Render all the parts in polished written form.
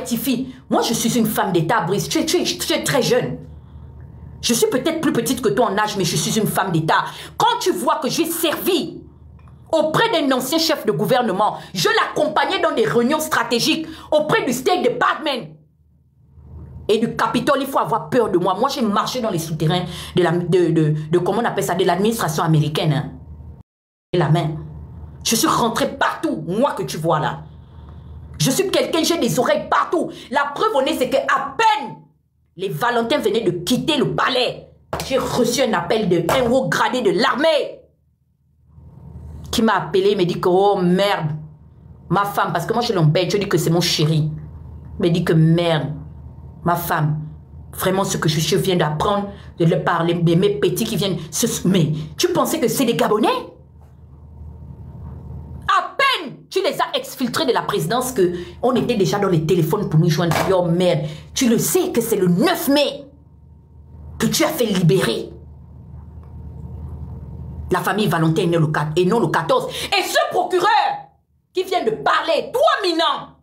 rectifie. Moi, je suis une femme d'État, Brice. Tu es très jeune. Je suis peut-être plus petite que toi en âge, mais je suis une femme d'État. Quand tu vois que j'ai servi auprès d'un ancien chef de gouvernement, je l'accompagnais dans des réunions stratégiques auprès du State Department et du Capitole, il faut avoir peur de moi. Moi, j'ai marché dans les souterrains de comment on appelle ça, de l'administration américaine. Hein. La main. Je suis rentré partout, moi que tu vois là. Je suis quelqu'un, j'ai des oreilles partout. La preuve honnête, c'est qu'à peine les Valentins venaient de quitter le palais, j'ai reçu un appel d'un haut gradé de l'armée qui m'a appelé, il me dit que, oh merde, ma femme, parce que moi je l'embête, je dis que c'est mon chéri. Il me dit que merde, ma femme, vraiment ce que je viens d'apprendre, de le parler, de mes petits qui viennent mais tu pensais que c'est des Gabonais? Tu les as exfiltrés de la présidence que on était déjà dans les téléphones pour nous joindre. Oh merde, tu le sais que c'est le 9 mai que tu as fait libérer. La famille Valentin est née le 4 et non le 14. Et ce procureur qui vient de parler, toi Minan,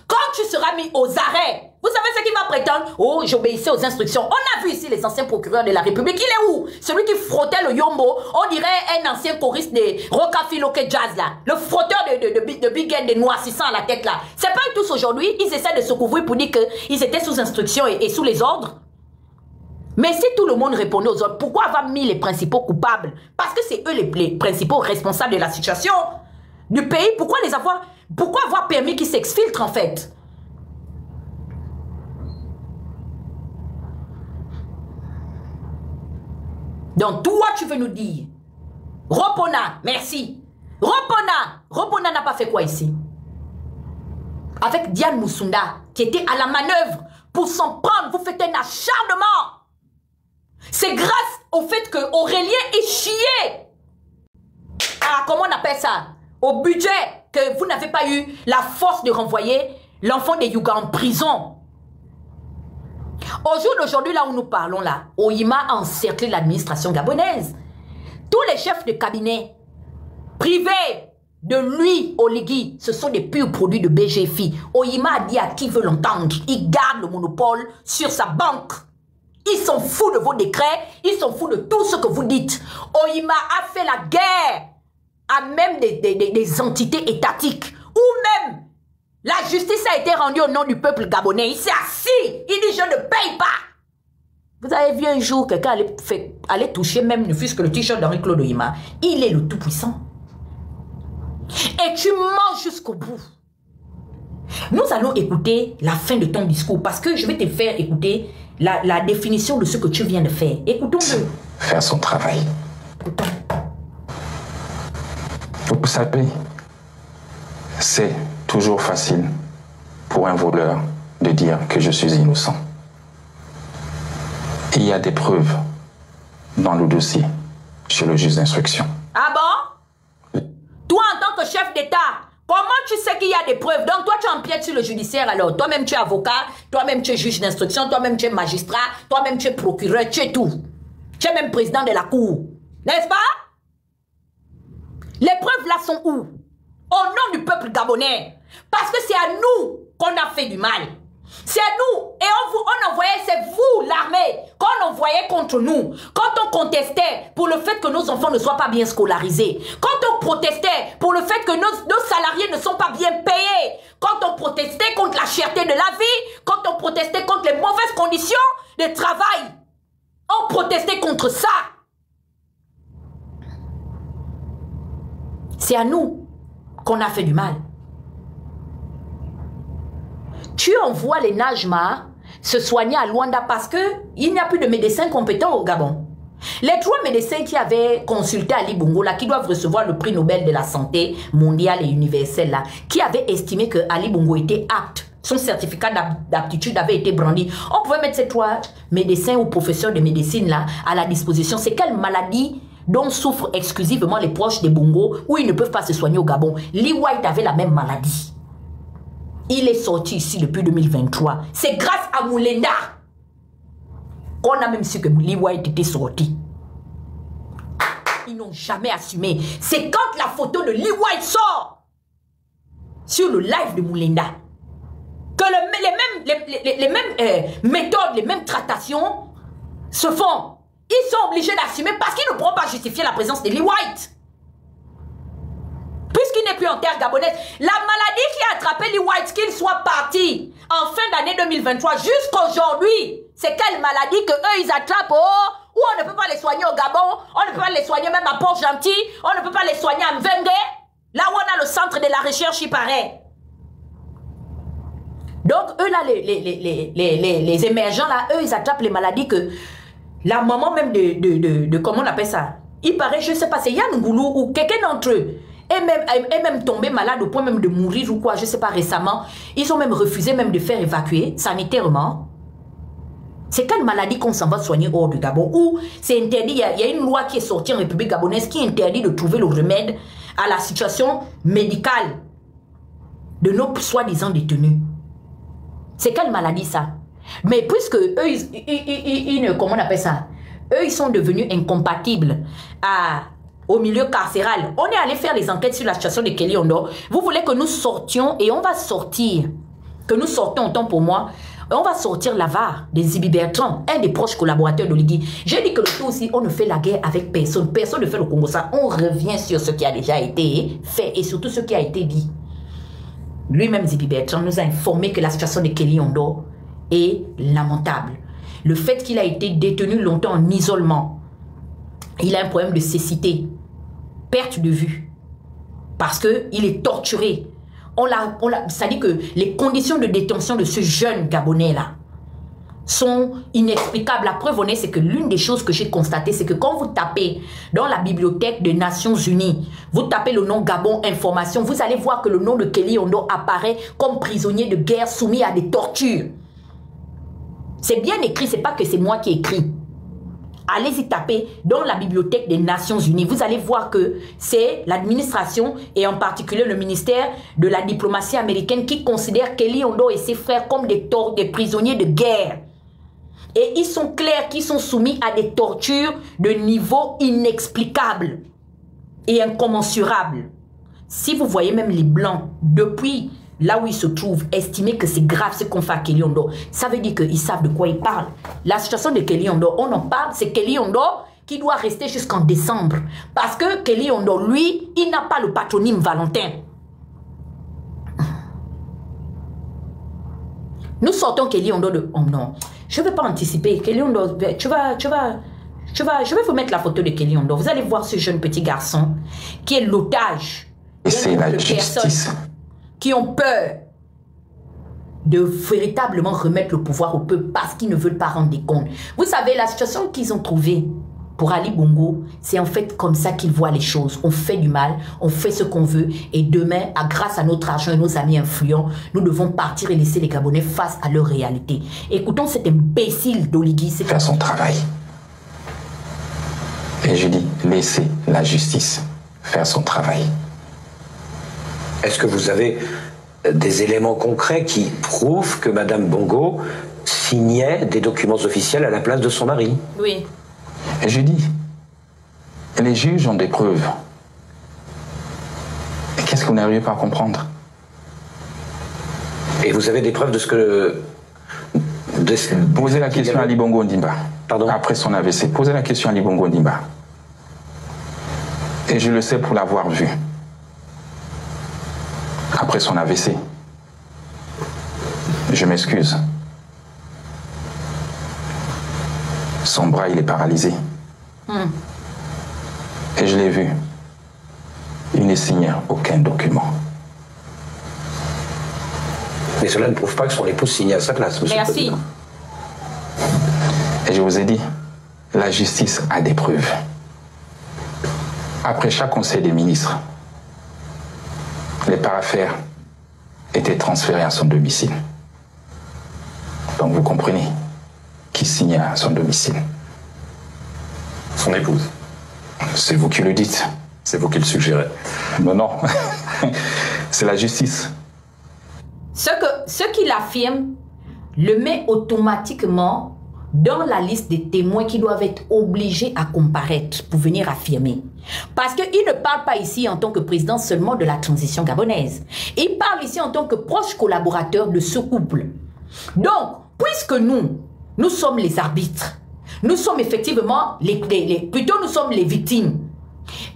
quand tu seras mis aux arrêts, vous savez ce qu'il va prétendre? Oh, j'obéissais aux instructions. On a vu ici les anciens procureurs de la République. Il est où? Celui qui frottait le yombo, on dirait un ancien choriste de Rockafiloke Jazz là. Le frotteur de Big Ed, de noircissant à la tête là. C'est pas eux tous aujourd'hui, ils essaient de se couvrir pour dire qu'ils étaient sous instruction et sous les ordres. Mais si tout le monde répondait aux ordres, pourquoi avoir mis les principaux coupables? Parce que c'est eux les principaux responsables de la situation du pays. Pourquoi avoir permis qu'ils s'exfiltrent en fait? Donc, toi, tu veux nous dire, Ropona, merci. Ropona n'a pas fait quoi ici? Avec Diane Moussunda, qui était à la manœuvre pour s'en prendre, vous faites un acharnement. C'est grâce au fait que Aurélien est chié. Ah, comment on appelle ça? Au budget, que vous n'avez pas eu la force de renvoyer l'enfant de Yuga en prison. Au jour d'aujourd'hui, là où nous parlons, là, Oyima a encerclé l'administration gabonaise. Tous les chefs de cabinet privés de lui, Oligui, ce sont des purs produits de BGFI. Oyima a dit à qui veut l'entendre, il garde le monopole sur sa banque. Ils sont fous de vos décrets, ils sont fous de tout ce que vous dites. Oyima a fait la guerre à même des entités étatiques, ou même la justice a été rendue au nom du peuple gabonais. Il s'est assis. Il dit je ne paye pas. Vous avez vu un jour quelqu'un allait toucher même ne fût-ce que le t-shirt d'Henri-Claude Oyima. Il est le tout-puissant. Et tu mens jusqu'au bout. Nous allons écouter la fin de ton discours parce que je vais te faire écouter la définition de ce que tu viens de faire. Écoutons-le. Faire son travail. Écoutons. Vous savez, c'est toujours facile pour un voleur de dire que je suis innocent. Il y a des preuves dans le dossier chez le juge d'instruction. Ah bon? Toi, en tant que chef d'État, comment tu sais qu'il y a des preuves? Donc toi, tu empiètes sur le judiciaire alors. Toi-même, tu es avocat, toi-même, tu es juge d'instruction, toi-même, tu es magistrat, toi-même, tu es procureur, tu es tout. Tu es même président de la cour. N'est-ce pas? Les preuves là sont où? Au nom du peuple gabonais. Parce que c'est à nous qu'on a fait du mal. C'est à nous. Et on envoyait, c'est vous, l'armée, qu'on envoyait contre nous. Quand on contestait pour le fait que nos enfants ne soient pas bien scolarisés. Quand on protestait pour le fait que nos salariés ne sont pas bien payés. Quand on protestait contre la cherté de la vie. Quand on protestait contre les mauvaises conditions de travail. On protestait contre ça. C'est à nous qu'on a fait du mal. Tu envoies les Najma se soigner à Luanda parce qu'il n'y a plus de médecins compétents au Gabon. Les 3 médecins qui avaient consulté Ali Bongo, là, qui doivent recevoir le prix Nobel de la santé mondiale et universelle, là, qui avaient estimé que Ali Bongo était apte, son certificat d'aptitude avait été brandi. On pouvait mettre ces 3 médecins ou professeurs de médecine là à la disposition. C'est quelle maladie dont souffrent exclusivement les proches des Bongo où ils ne peuvent pas se soigner au Gabon? Lee White avait la même maladie. Il est sorti ici depuis 2023. C'est grâce à Moulenda qu'on a même su que Lee White était sorti. Ils n'ont jamais assumé. C'est quand la photo de Lee White sort sur le live de Moulenda que les mêmes méthodes, les mêmes tractations se font. Ils sont obligés d'assumer parce qu'ils ne pourront pas justifier la présence de Lee White. Puisqu'il n'est plus en terre gabonaise, la maladie qui a attrapé Lee White, qu'il soit parti en fin d'année 2023 jusqu'aujourd'hui, c'est quelle maladie que eux ils attrapent, où on ne peut pas les soigner au Gabon, on ne peut pas les soigner même à Port-Gentil, on ne peut pas les soigner à Mvengue, là où on a le centre de la recherche, il paraît. Donc eux là, les émergents là, eux ils attrapent les maladies que la maman même de comment on appelle ça, il paraît, je ne sais pas, c'est Yann Ngoulou ou quelqu'un d'entre eux, est même tombé malade au point même de mourir ou quoi, je ne sais pas, récemment. Ils ont même refusé même de faire évacuer sanitairement. C'est quelle maladie qu'on s'en va soigner hors du Gabon? Ou c'est interdit, il y a une loi qui est sortie en République gabonaise qui interdit de trouver le remède à la situation médicale de nos soi-disant détenus. C'est quelle maladie ça? Mais puisque eux, comment on appelle ça? Eux, ils sont devenus incompatibles au milieu carcéral. On est allé faire les enquêtes sur la situation de Kelly Ondo. Vous voulez que nous sortions et on va sortir, que nous sortions autant pour moi, on va sortir l'avare de Zibi Bertrand, un des proches collaborateurs d'Oligui. J'ai dit que le tout aussi, on ne fait la guerre avec personne. Personne ne fait le Congo ça. On revient sur ce qui a déjà été fait et surtout ce qui a été dit. Lui-même, Zibi Bertrand, nous a informé que la situation de Kelly Ondo est lamentable. Le fait qu'il a été détenu longtemps en isolement, il a un problème de cécité, perte de vue, parce qu'il est torturé. Ça dit que les conditions de détention de ce jeune Gabonais-là sont inexplicables. La preuve honnête, c'est que l'une des choses que j'ai constatées, c'est que quand vous tapez dans la bibliothèque des Nations Unies, vous tapez le nom Gabon Information, vous allez voir que le nom de Kelly Ondo apparaît comme prisonnier de guerre soumis à des tortures. C'est bien écrit, c'est pas que c'est moi qui écris. Allez-y taper dans la bibliothèque des Nations Unies. Vous allez voir que c'est l'administration et en particulier le ministère de la diplomatie américaine qui considère Kelly Ondo et ses frères comme des prisonniers de guerre. Et ils sont clairs qu'ils sont soumis à des tortures de niveau inexplicable et incommensurable. Si vous voyez même les Blancs, depuis là où ils se trouvent, estimer que c'est grave ce qu'on fait à Kelly Ondo, ça veut dire qu'ils savent de quoi ils parlent. La situation de Kelly Ondo, on en parle, c'est Kelly Ondo qui doit rester jusqu'en décembre. Parce que Kelly Ondo, lui, il n'a pas le patronyme Valentin. Nous sortons Kelly Ondo de... Oh non, je ne vais pas anticiper. Kelly Ondo, je vais vous mettre la photo de Kelly Ondo. Vous allez voir ce jeune petit garçon qui est l'otage. Et c'est la justice. Qui ont peur de véritablement remettre le pouvoir au peuple parce qu'ils ne veulent pas rendre des comptes. Vous savez, la situation qu'ils ont trouvée pour Ali Bongo, c'est en fait comme ça qu'ils voient les choses. On fait du mal, on fait ce qu'on veut et demain, grâce à notre argent et nos amis influents, nous devons partir et laisser les Gabonais face à leur réalité. Écoutons cet imbécile d'Oligui. Faire son travail. Et je dis, laissez la justice faire son travail. Est-ce que vous avez des éléments concrets qui prouvent que Madame Bongo signait des documents officiels à la place de son mari? Oui. Et je dis, les juges ont des preuves. Et qu'est-ce que vous n'arrivez pas à comprendre? Et vous avez des preuves de ce que... Posez la question à Ali Bongo Ondimba. Pardon? Après son AVC, posez la question à Ali Bongo Ondimba. Et je le sais pour l'avoir vu. Après son AVC. Je m'excuse. Son bras, il est paralysé. Et je l'ai vu. Il ne signe aucun document. Mais cela ne prouve pas que son épouse signait à sa place, monsieur. Merci. Et je vous ai dit, la justice a des preuves. Après chaque conseil des ministres, les paraffaires étaient transférés à son domicile. Donc vous comprenez, qui signe à son domicile? Son épouse. C'est vous qui le dites. C'est vous qui le suggérez. Non, non. C'est la justice. Ce qu'il affirme le met automatiquement dans la liste des témoins qui doivent être obligés à comparaître pour venir affirmer. Parce qu'il ne parle pas ici en tant que président seulement de la transition gabonaise. Il parle ici en tant que proche collaborateur de ce couple. Donc, puisque nous sommes les arbitres, nous sommes effectivement, plutôt nous sommes les victimes.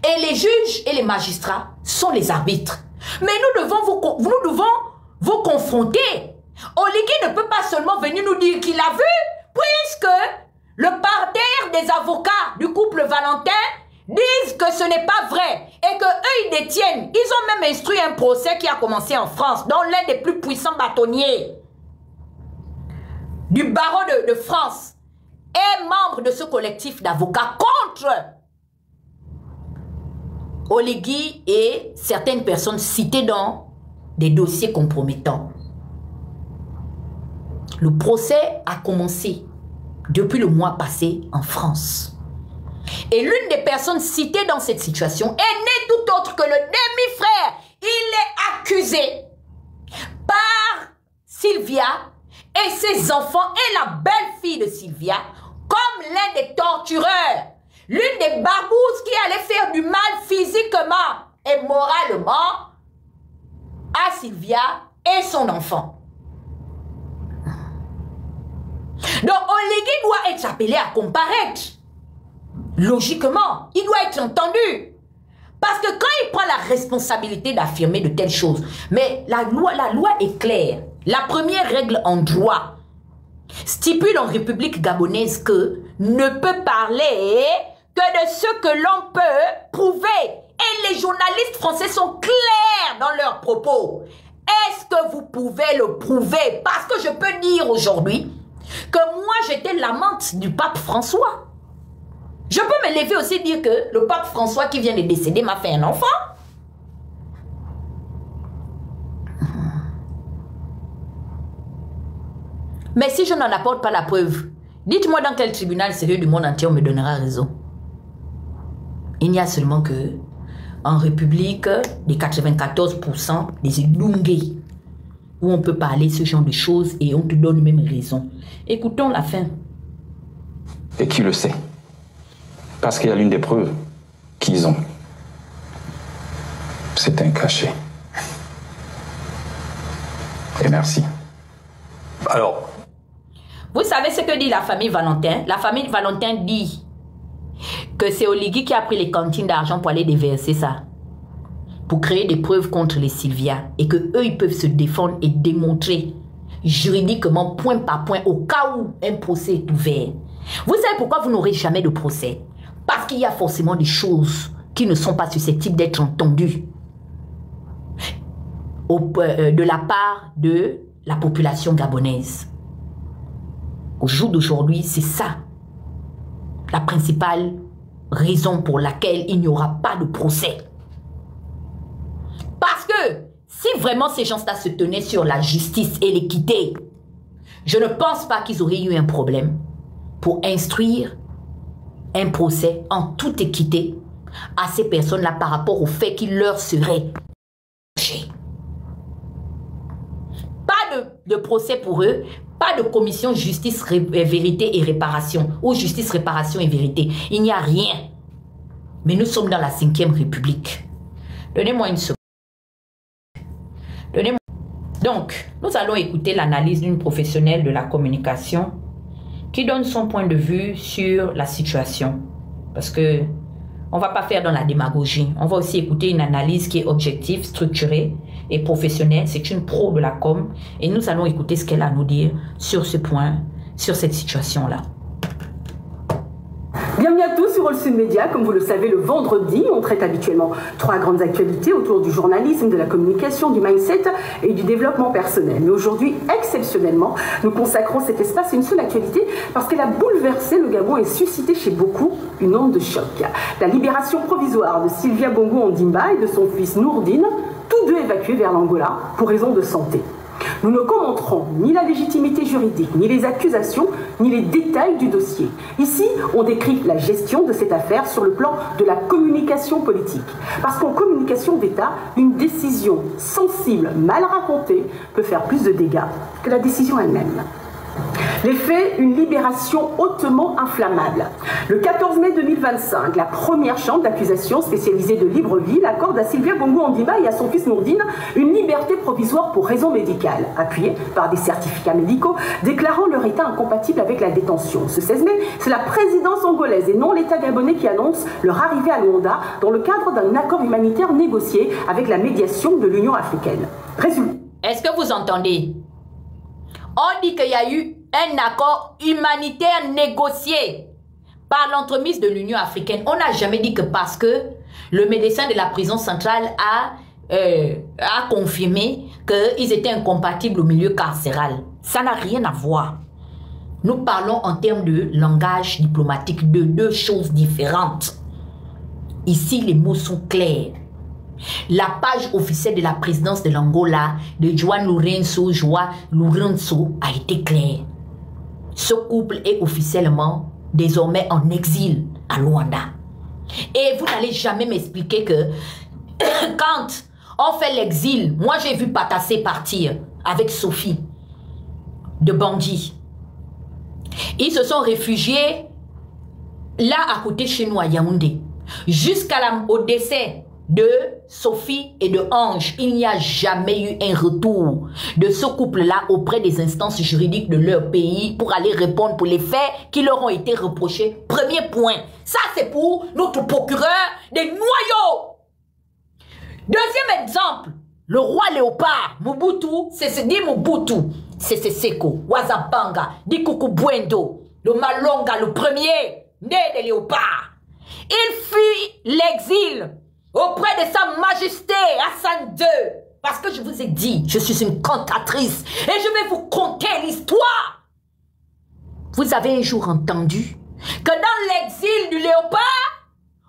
Et les juges et les magistrats sont les arbitres. Mais nous devons vous confronter. Oligui ne peut pas seulement venir nous dire qu'il a vu, puisque le parterre des avocats du couple Valentin disent que ce n'est pas vrai et que eux ils détiennent. Ils ont même instruit un procès qui a commencé en France, dont l'un des plus puissants bâtonniers du barreau de France est membre de ce collectif d'avocats contre Oligui et certaines personnes citées dans des dossiers compromettants. Le procès a commencé depuis le mois passé en France. Et l'une des personnes citées dans cette situation est née tout autre que le demi-frère. Il est accusé par Sylvia et ses enfants et la belle-fille de Sylvia comme l'un des tortureurs. L'une des barbouzes qui allait faire du mal physiquement et moralement à Sylvia et son enfant. Donc Oligui doit être appelé à comparaître. Logiquement, il doit être entendu. Parce que quand il prend la responsabilité d'affirmer de telles choses, mais la loi est claire. La première règle en droit stipule en République gabonaise que ne peut parler que de ce que l'on peut prouver. Et les journalistes français sont clairs dans leurs propos. Est-ce que vous pouvez le prouver? Parce que je peux dire aujourd'hui que moi j'étais l'amante du pape François. Je peux me lever aussi et dire que le pape François qui vient de décéder m'a fait un enfant. Mais si je n'en apporte pas la preuve, dites-moi dans quel tribunal sérieux du monde entier on me donnera raison. Il n'y a seulement que en République des 94% des Ilungués où on peut parler ce genre de choses et on te donne même raison. Écoutons la fin. Et qui le sait? Parce qu'il y a l'une des preuves qu'ils ont. C'est un cachet. Et merci. Alors, vous savez ce que dit la famille Valentin? La famille Valentin dit que c'est Oligui qui a pris les cantines d'argent pour aller déverser ça. Pour créer des preuves contre les Sylvia. Et que eux ils peuvent se défendre et démontrer juridiquement, point par point, au cas où un procès est ouvert. Vous savez pourquoi vous n'aurez jamais de procès? Parce qu'il y a forcément des choses qui ne sont pas susceptibles d'être entendues de la part de la population gabonaise. Au jour d'aujourd'hui, c'est ça la principale raison pour laquelle il n'y aura pas de procès. Parce que si vraiment ces gens-là se tenaient sur la justice et l'équité, je ne pense pas qu'ils auraient eu un problème pour instruire un procès en toute équité à ces personnes-là par rapport au fait qu'il leur serait reproché. Pas de procès pour eux, pas de commission justice, vérité et réparation ou justice, réparation et vérité. Il n'y a rien. Mais nous sommes dans la 5e République. Donnez-moi une seconde. Donc, nous allons écouter l'analyse d'une professionnelle de la communication qui donne son point de vue sur la situation. Parce que on ne va pas faire dans la démagogie. On va aussi écouter une analyse qui est objective, structurée et professionnelle. C'est une pro de la com. Et nous allons écouter ce qu'elle a à nous dire sur ce point, sur cette situation-là. Bienvenue à tous sur All Sud Media. Comme vous le savez, le vendredi, on traite habituellement 3 grandes actualités autour du journalisme, de la communication, du mindset et du développement personnel. Mais aujourd'hui, exceptionnellement, nous consacrons cet espace à une seule actualité parce qu'elle a bouleversé le Gabon et suscité chez beaucoup une onde de choc. La libération provisoire de Sylvia Bongo Ondimba et de son fils Nourdine, tous deux évacués vers l'Angola pour raison de santé. Nous ne commenterons ni la légitimité juridique, ni les accusations, ni les détails du dossier. Ici, on décrit la gestion de cette affaire sur le plan de la communication politique. Parce qu'en communication d'État, une décision sensible, mal racontée, peut faire plus de dégâts que la décision elle-même. Les faits, une libération hautement inflammable. Le 14 mai 2025, la première chambre d'accusation spécialisée de Libreville accorde à Sylvia Bongo Ondimba et à son fils Nourdine une liberté provisoire pour raison médicale, appuyée par des certificats médicaux déclarant leur état incompatible avec la détention. Ce 16 mai, c'est la présidence angolaise et non l'État gabonais qui annonce leur arrivée à Luanda dans le cadre d'un accord humanitaire négocié avec la médiation de l'Union africaine. Résultat. Est-ce que vous entendez? On dit qu'il y a eu un accord humanitaire négocié par l'entremise de l'Union africaine. On n'a jamais dit que parce que le médecin de la prison centrale a confirmé qu'ils étaient incompatibles au milieu carcéral. Ça n'a rien à voir. Nous parlons en termes de langage diplomatique de deux choses différentes. Ici, les mots sont clairs. La page officielle de la présidence de l'Angola, de João Lourenço, a été claire. Ce couple est officiellement désormais en exil à Luanda. Et vous n'allez jamais m'expliquer que quand on fait l'exil, moi j'ai vu Patassé partir avec Sophie de Bangui. Ils se sont réfugiés là à côté chez nous à Yaoundé. Jusqu'au décès de Sophie et de Ange, il n'y a jamais eu un retour de ce couple-là auprès des instances juridiques de leur pays pour aller répondre pour les faits qui leur ont été reprochés. Premier point. Ça, c'est pour notre procureur des noyaux. Deuxième exemple, le roi Léopard, Mobutu, c'est dit Mobutu, c'est Seko, Wazapanga, Dikuku Buendo, le Malonga, le premier, né de Léopard. Il fuit l'exil auprès de sa majesté Hassan II. Parce que je vous ai dit, je suis une cantatrice et je vais vous conter l'histoire. Vous avez un jour entendu que dans l'exil du Léopard,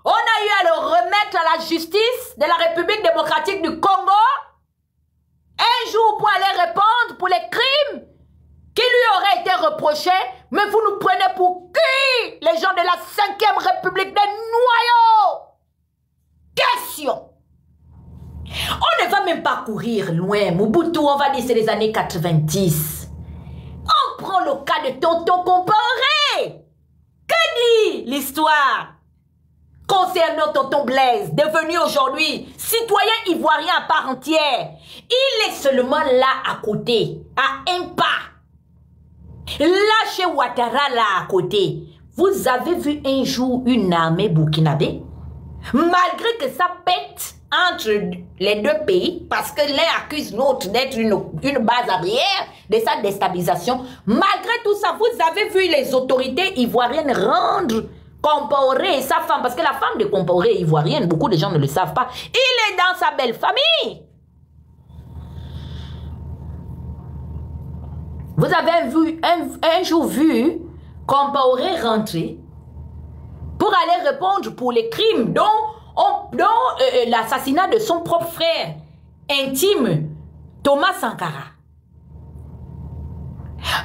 on a eu à le remettre à la justice de la République démocratique du Congo un jour pour aller répondre pour les crimes qui lui auraient été reprochés. Mais vous nous prenez pour qui? Les gens de la 5e République des noyaux. Question. On ne va même pas courir loin. Mobutu, on va dire c'est les années 90. On prend le cas de Tonton Comparé. Que dit l'histoire concernant Tonton Blaise, devenu aujourd'hui citoyen ivoirien à part entière? Il est seulement là à côté, à un pas. Là chez Ouattara, là à côté. Vous avez vu un jour une armée burkinabé? Malgré que ça pète entre les deux pays, parce que l'un accuse l'autre d'être une base arrière de sa déstabilisation, malgré tout ça, vous avez vu les autorités ivoiriennes rendre Compaoré et sa femme, parce que la femme de Compaoré est ivoirienne, beaucoup de gens ne le savent pas, il est dans sa belle famille. Vous avez vu, un jour vu Compaoré rentrer pour aller répondre pour les crimes dont l'assassinat de son propre frère intime, Thomas Sankara.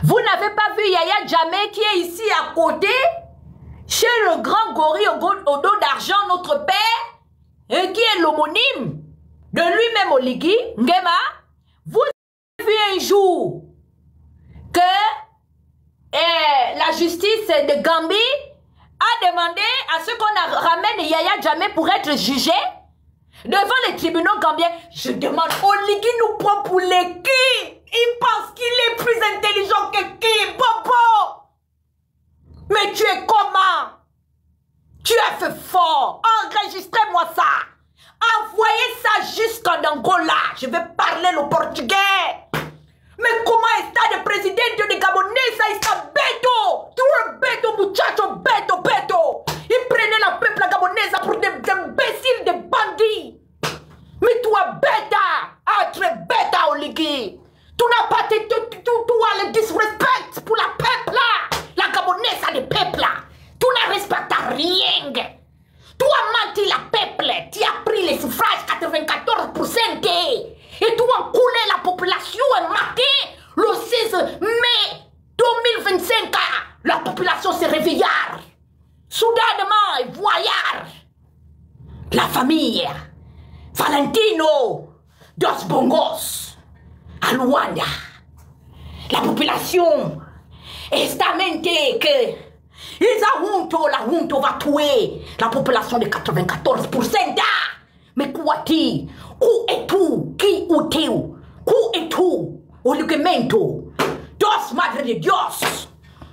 Vous n'avez pas vu Yaya Jammeh qui est ici à côté, chez le grand gorille au dos d'argent, notre père, et qui est l'homonyme de lui-même Oligui Nguema. Vous avez vu un jour que la justice de Gambie a demandé à ce qu'on ramène Yaya Jammeh pour être jugé devant les tribunaux gambiens. Je demande, Oligui nous prend pour les qui? Il pense qu'il est plus intelligent que qui? Bobo! Mais tu es comment? Tu as fait fort. Enregistrez-moi ça. Envoyez ça jusqu'en Angola. Je vais parler le portugais. Mais comment est-ce le président de Gabonais? Ça está beto. Tu es beto, muchacho, beto, beto. Il prenait la peuple gabonaise pour des imbéciles, des bandits. Mais toi, bêta. Ah, très bêta, Oligui. Tu n'as pas tu as le disrespect pour la peuple là. La Gabonaise a des peuples là. Tu ne respectes rien. Tu as menti la peuple. Tu as pris les suffrages 94%. Et tu as coulé la population et marqué le 6 mai 2025. La population se réveilla. Soudainement et voyard. La famille Valentino dos Bongos à Luanda. La population Estamente que la honte va tuer la population de 94%. Mais quoi tu? Où es-tu? Qui ou tu? Où es-tu? O ligamento. Dos madre de Dios.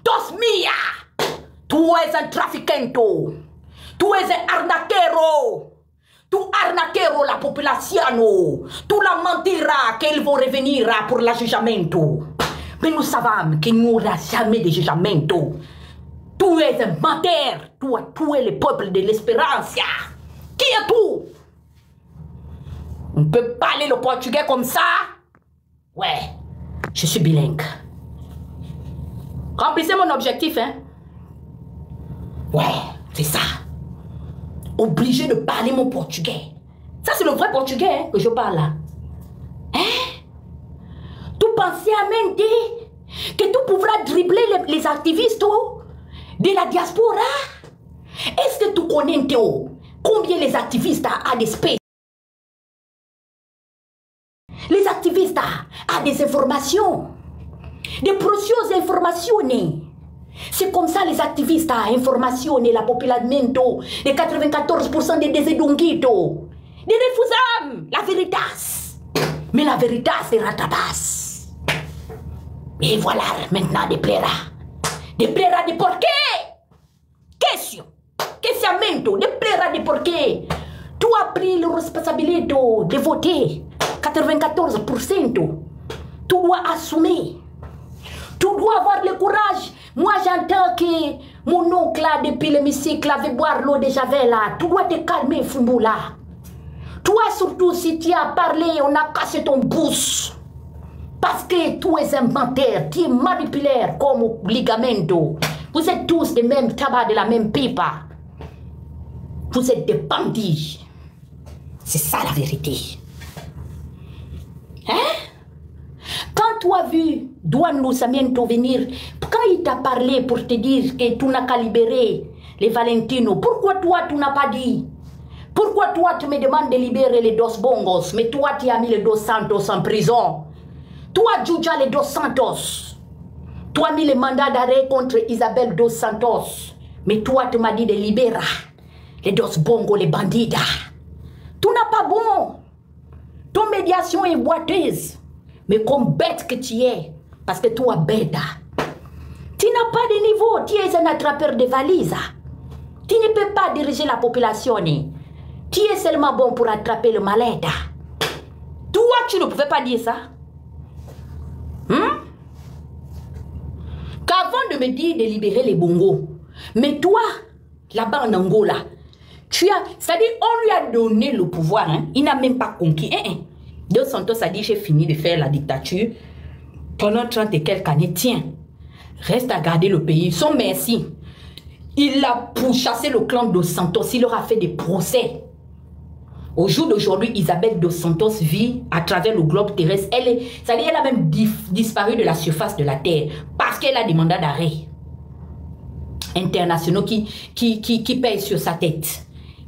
Dos mia. Tu es un traficante. Tu es un arnaquero. Tu arnaquero la population. Tu la mentiras qu'ils vont revenir pour le jugement. Mais nous savons qu'il n'y aura jamais de jugement. Tu es un menteur. Tu as tué le peuple de l'espérance. Qui es-tu? On peut parler le portugais comme ça? Ouais, je suis bilingue. Remplissez mon objectif, hein? Ouais, c'est ça. Obligé de parler mon portugais. Ça, c'est le vrai portugais hein, que je parle là. Hein? Tu pensais à Mendy que tu pourras dribbler les activistes de la diaspora? Est-ce que tu connais Théo? Combien les activistes ont des spaces? Les activistes ont des informations, des précieuses informations. C'est comme ça les activistes ont informationné la population de 94% des désédonguitos, des refusams, la vérité. Mais la vérité c'est ratabas. Et voilà maintenant des plaira de porqué. Question, questionnement, des plaira de porqué. Tu as pris la responsabilité de voter. 94%, tu dois assumer. Tu dois avoir le courage. Moi, j'entends que mon oncle, là, depuis l'hémicycle, avait boire l'eau de Javel. Là. Tu dois te calmer, Fumboula. Toi, surtout, si tu as parlé, on a cassé ton bouche. Parce que tu es un menteur, tu es manipulateur comme ligamento. Vous êtes tous des mêmes tabac, de la même pipe. Vous êtes des bandits. C'est ça la vérité. Hein? Quand tu as vu Douane Lusamiento venir, quand il t'a parlé pour te dire que tu n'as qu'à libérer les Valentino, pourquoi toi tu n'as pas dit? Pourquoi toi tu me demandes de libérer les Dos Bongos, mais toi tu as mis les Dos Santos en prison? Toi Juja les Dos Santos. Tu as mis le mandat d'arrêt contre Isabelle Dos Santos, mais toi tu m'as dit de libérer les Dos Bongos, les bandits. Tu n'as pas bon. Ton médiation est boiteuse. Mais comme bête que tu es, parce que toi bête, tu n'as pas de niveau, tu es un attrapeur de valises. Tu ne peux pas diriger la population. Tu es seulement bon pour attraper le malade. Toi, tu ne pouvais pas dire ça. Qu'avant de me dire de libérer les bongos, mais toi, là-bas en Angola, tu as, c'est-à-dire, on lui a donné le pouvoir, hein? Il n'a même pas conquis. Dos Santos a dit, j'ai fini de faire la dictature pendant 30 et quelques années. Tiens, reste à garder le pays. Son merci. Il a pourchassé le clan Dos Santos. Il leur a fait des procès. Au jour d'aujourd'hui, Isabelle Dos Santos vit à travers le globe terrestre. C'est-à-dire, elle a même disparu de la surface de la terre parce qu'elle a des mandats d'arrêt internationaux qui pèsent sur sa tête.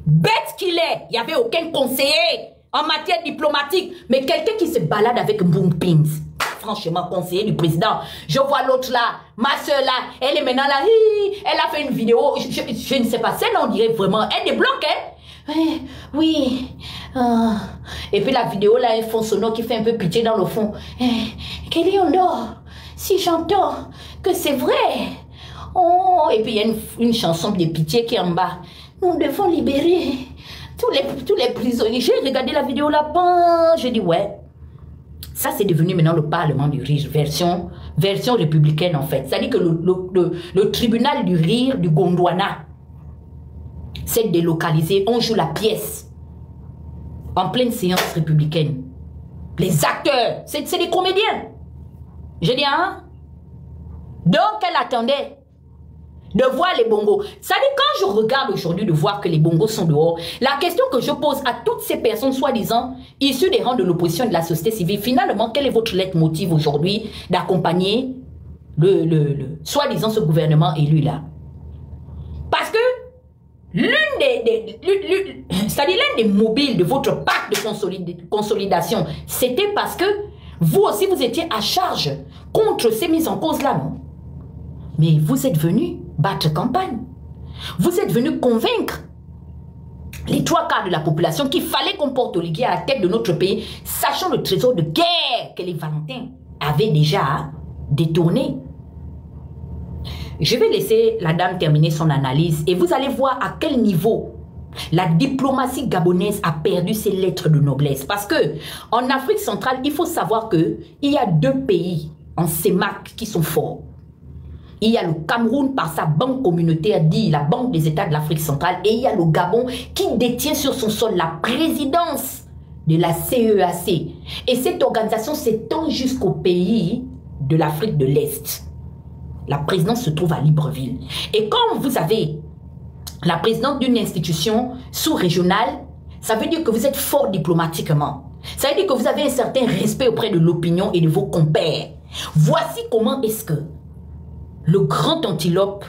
Bête qu'il est, il n'y avait aucun conseiller en matière diplomatique, mais quelqu'un qui se balade avec Boom Pins, franchement conseiller du président. Je vois l'autre là, ma soeur là, elle est maintenant là, elle a fait une vidéo, je ne sais pas, celle-là on dirait vraiment, elle débloque, hein? Oui. Et puis la vidéo là, un fond sonore qui fait un peu pitié dans le fond. Kelly Ondor, si j'entends que c'est vrai. Oh, et puis il y a une chanson de pitié qui est en bas. Nous devons libérer tous les prisonniers. J'ai regardé la vidéo là-bas. J'ai dit, ouais. Ça, c'est devenu maintenant le Parlement du rire, version républicaine en fait. C'est-à-dire que le tribunal du rire du Gondwana s'est délocalisé. On joue la pièce en pleine séance républicaine. Les acteurs, c'est des comédiens. J'ai dit, hein? Donc, elle attendait de voir les bongos. Ça dit, quand je regarde aujourd'hui de voir que les bongos sont dehors, la question que je pose à toutes ces personnes, soi-disant, issues des rangs de l'opposition et de la société civile, finalement, quel est votre leitmotiv aujourd'hui d'accompagner soi-disant ce gouvernement élu-là? Parce que c'est-à-dire l'un des mobiles de votre pacte de consolidation, c'était parce que vous aussi, vous étiez à charge contre ces mises en cause-là, non? Mais vous êtes venu battre campagne. Vous êtes venu convaincre les 3/4 de la population qu'il fallait qu'on porte Oligui à la tête de notre pays, sachant le trésor de guerre que les Valentins avaient déjà détourné. Je vais laisser la dame terminer son analyse et vous allez voir à quel niveau la diplomatie gabonaise a perdu ses lettres de noblesse. Parce que en Afrique centrale, il faut savoir qu'il y a 2 pays en CEMAC qui sont forts. Il y a le Cameroun par sa banque communautaire, dit la Banque des États de l'Afrique centrale, et il y a le Gabon qui détient sur son sol la présidence de la CEAC. Et cette organisation s'étend jusqu'au pays de l'Afrique de l'Est. La présidence se trouve à Libreville. Et quand vous avez la présidente d'une institution sous-régionale, ça veut dire que vous êtes fort diplomatiquement. Ça veut dire que vous avez un certain respect auprès de l'opinion et de vos compères. Voici comment est-ce que le grand antilope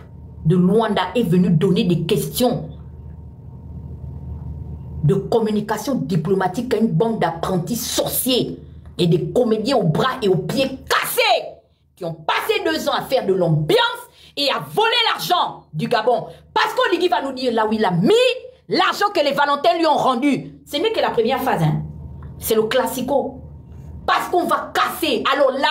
de Luanda est venu donner des questions de communication diplomatique à une bande d'apprentis sorciers et des comédiens aux bras et aux pieds cassés qui ont passé 2 ans à faire de l'ambiance et à voler l'argent du Gabon. Parce qu'Oligui va nous dire là où il a mis l'argent que les Valentins lui ont rendu. Ce n'est que la première phase, hein. C'est le classico. Parce qu'on va casser. Alors là,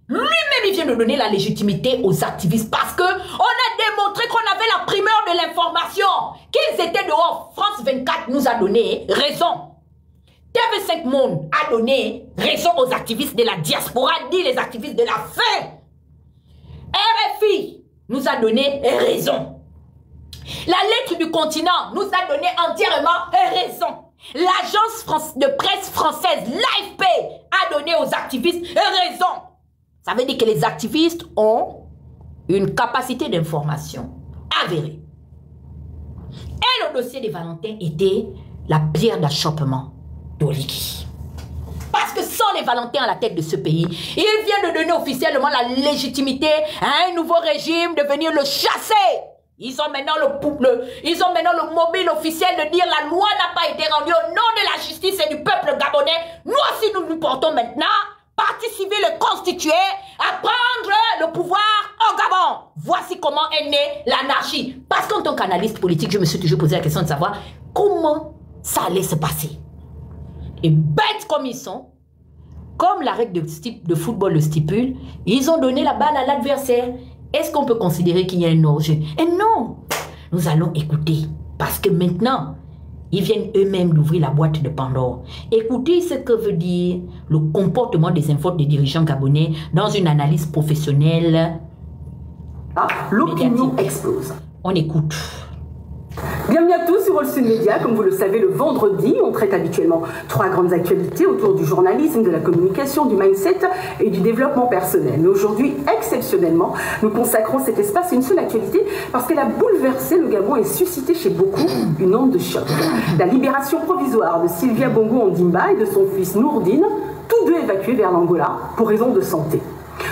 lui-même, il vient de donner la légitimité aux activistes parce que on a démontré qu'on avait la primeur de l'information, qu'ils étaient dehors. France 24 nous a donné raison. TV5 Monde a donné raison aux activistes de la diaspora, dit les activistes de la faim. RFI nous a donné raison. La lettre du continent nous a donné entièrement raison. L'agence de presse française, l'AFP, a donné aux activistes raison. Ça veut dire que les activistes ont une capacité d'information avérée. Et le dossier des Valentins était la pierre d'achoppement d'Oligui. Parce que sans les Valentins à la tête de ce pays, il vient de donner officiellement la légitimité à un nouveau régime de venir le chasser. Ils ont maintenant le mobile officiel de dire la loi n'a pas été rendue au nom de la justice et du peuple gabonais. Nous aussi, nous nous portons maintenant partie civile constituée à prendre le pouvoir au Gabon. Voici comment est née l'anarchie. Parce qu'en tant qu'analyste politique, je me suis toujours posé la question de savoir comment ça allait se passer. Et bêtes comme ils sont, comme la règle de football le stipule, ils ont donné la balle à l'adversaire. Est-ce qu'on peut considérer qu'il y a un hors-jeu? Et non, nous allons écouter. Parce que maintenant, ils viennent eux-mêmes d'ouvrir la boîte de Pandore. Écoutez ce que veut dire le comportement des infotes des dirigeants gabonais dans une analyse professionnelle. L'opinion explose. On écoute. Bienvenue à tous sur All Sud Media. Comme vous le savez, le vendredi, on traite habituellement 3 grandes actualités autour du journalisme, de la communication, du mindset et du développement personnel. Mais aujourd'hui, exceptionnellement, nous consacrons cet espace à une seule actualité parce qu'elle a bouleversé le Gabon et suscité chez beaucoup une onde de choc. La libération provisoire de Sylvia Bongo Ondimba et de son fils Nourdine, tous 2 évacués vers l'Angola pour raison de santé.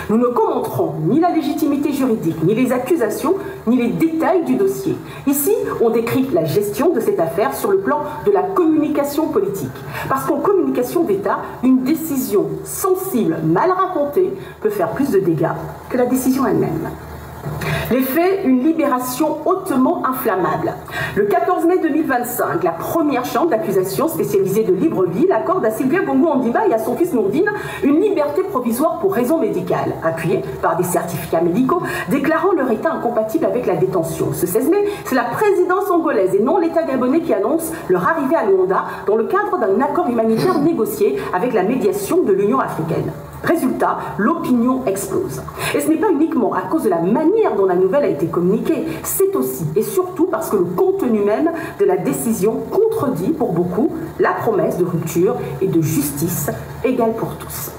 Nous ne commenterons ni la légitimité juridique, ni les accusations, ni les détails du dossier. Ici, on décrypte la gestion de cette affaire sur le plan de la communication politique. Parce qu'en communication d'État, une décision sensible, mal racontée, peut faire plus de dégâts que la décision elle-même. Les faits, une libération hautement inflammable. Le 14 mai 2025, la première chambre d'accusation spécialisée de Libreville accorde à Sylvia Bongo Ondimba et à son fils Nourdine une liberté provisoire pour raison médicale, appuyée par des certificats médicaux déclarant leur état incompatible avec la détention. Ce 16 mai, c'est la présidence angolaise et non l'État gabonais qui annonce leur arrivée à Luanda dans le cadre d'un accord humanitaire négocié avec la médiation de l'Union africaine. Résultat, l'opinion explose. Et ce n'est pas uniquement à cause de la manière dont la nouvelle a été communiquée, c'est aussi et surtout parce que le contenu même de la décision contredit pour beaucoup la promesse de rupture et de justice égale pour tous.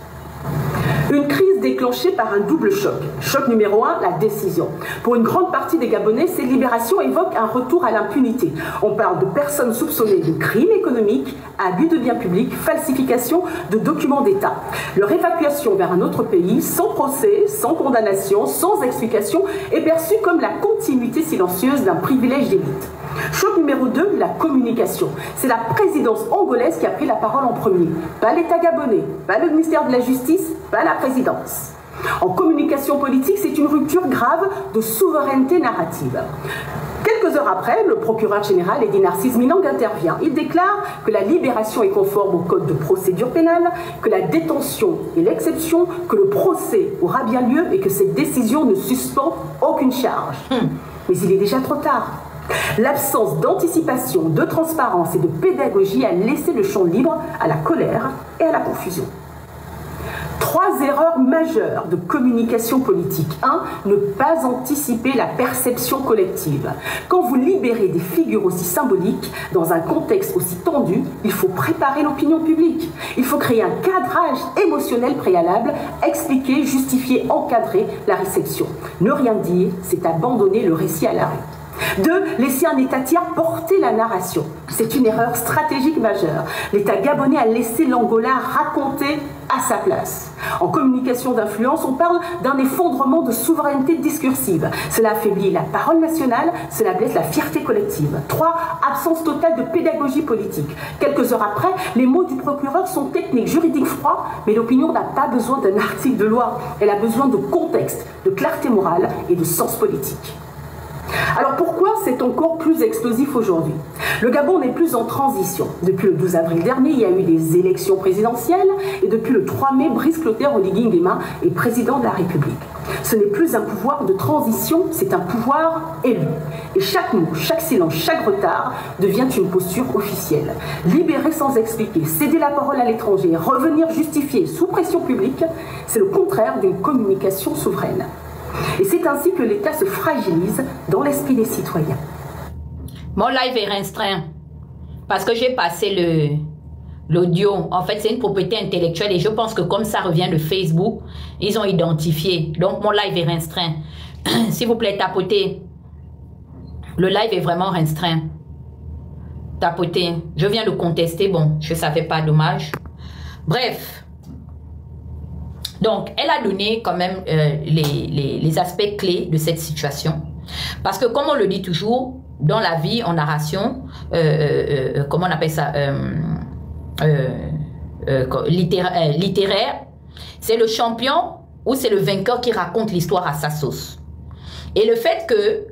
Une crise déclenchée par un double choc. Choc numéro 1, la décision. Pour une grande partie des Gabonais, ces libérations évoquent un retour à l'impunité. On parle de personnes soupçonnées de crimes économiques, abus de biens publics, falsification de documents d'État. Leur évacuation vers un autre pays, sans procès, sans condamnation, sans explication, est perçue comme la continuité silencieuse d'un privilège d'élite. Choc numéro 2, la communication. C'est la présidence angolaise qui a pris la parole en premier. Pas l'État gabonais, pas le ministère de la Justice, pas la présidence. En communication politique, c'est une rupture grave de souveraineté narrative. Quelques heures après, le procureur général Eddy Narcisse Minang intervient. Il déclare que la libération est conforme au code de procédure pénale, que la détention est l'exception, que le procès aura bien lieu et que cette décision ne suspend aucune charge. Mais il est déjà trop tard. L'absence d'anticipation, de transparence et de pédagogie a laissé le champ libre à la colère et à la confusion. 3 erreurs majeures de communication politique. 1. Ne pas anticiper la perception collective. Quand vous libérez des figures aussi symboliques, dans un contexte aussi tendu, il faut préparer l'opinion publique. Il faut créer un cadrage émotionnel préalable, expliquer, justifier, encadrer la réception. Ne rien dire, c'est abandonner le récit à l'arrêt. 2. Laisser un État tiers porter la narration. C'est une erreur stratégique majeure. L'État gabonais a laissé l'Angola raconter à sa place. En communication d'influence, on parle d'un effondrement de souveraineté discursive. Cela affaiblit la parole nationale, cela blesse la fierté collective. 3. Absence totale de pédagogie politique. Quelques heures après, les mots du procureur sont techniques, juridiques, froids, mais l'opinion n'a pas besoin d'un article de loi. Elle a besoin de contexte, de clarté morale et de sens politique. Alors pourquoi c'est encore plus explosif aujourd'hui? Le Gabon n'est plus en transition. Depuis le 12 avril dernier, il y a eu des élections présidentielles et depuis le 3 mai, Brice Clotaire Oligui Nguema est président de la République. Ce n'est plus un pouvoir de transition, c'est un pouvoir élu. Et chaque mot, chaque silence, chaque retard devient une posture officielle. Libérer sans expliquer, céder la parole à l'étranger, revenir justifier sous pression publique, c'est le contraire d'une communication souveraine. Et c'est ainsi que l'État se fragilise dans l'esprit des citoyens. Mon live est restreint parce que j'ai passé l'audio. En fait, c'est une propriété intellectuelle et je pense que comme ça revient de Facebook, ils ont identifié. Donc, mon live est restreint. S'il vous plaît, tapotez. Le live est vraiment restreint. Tapotez. Je viens de contester. Bon, je ne savais pas, dommage. Bref. Donc, elle a donné quand même les aspects clés de cette situation. Parce que, comme on le dit toujours, dans la vie, en narration, comment on appelle ça, littéraire, c'est le champion ou c'est le vainqueur qui raconte l'histoire à sa sauce. Et le fait que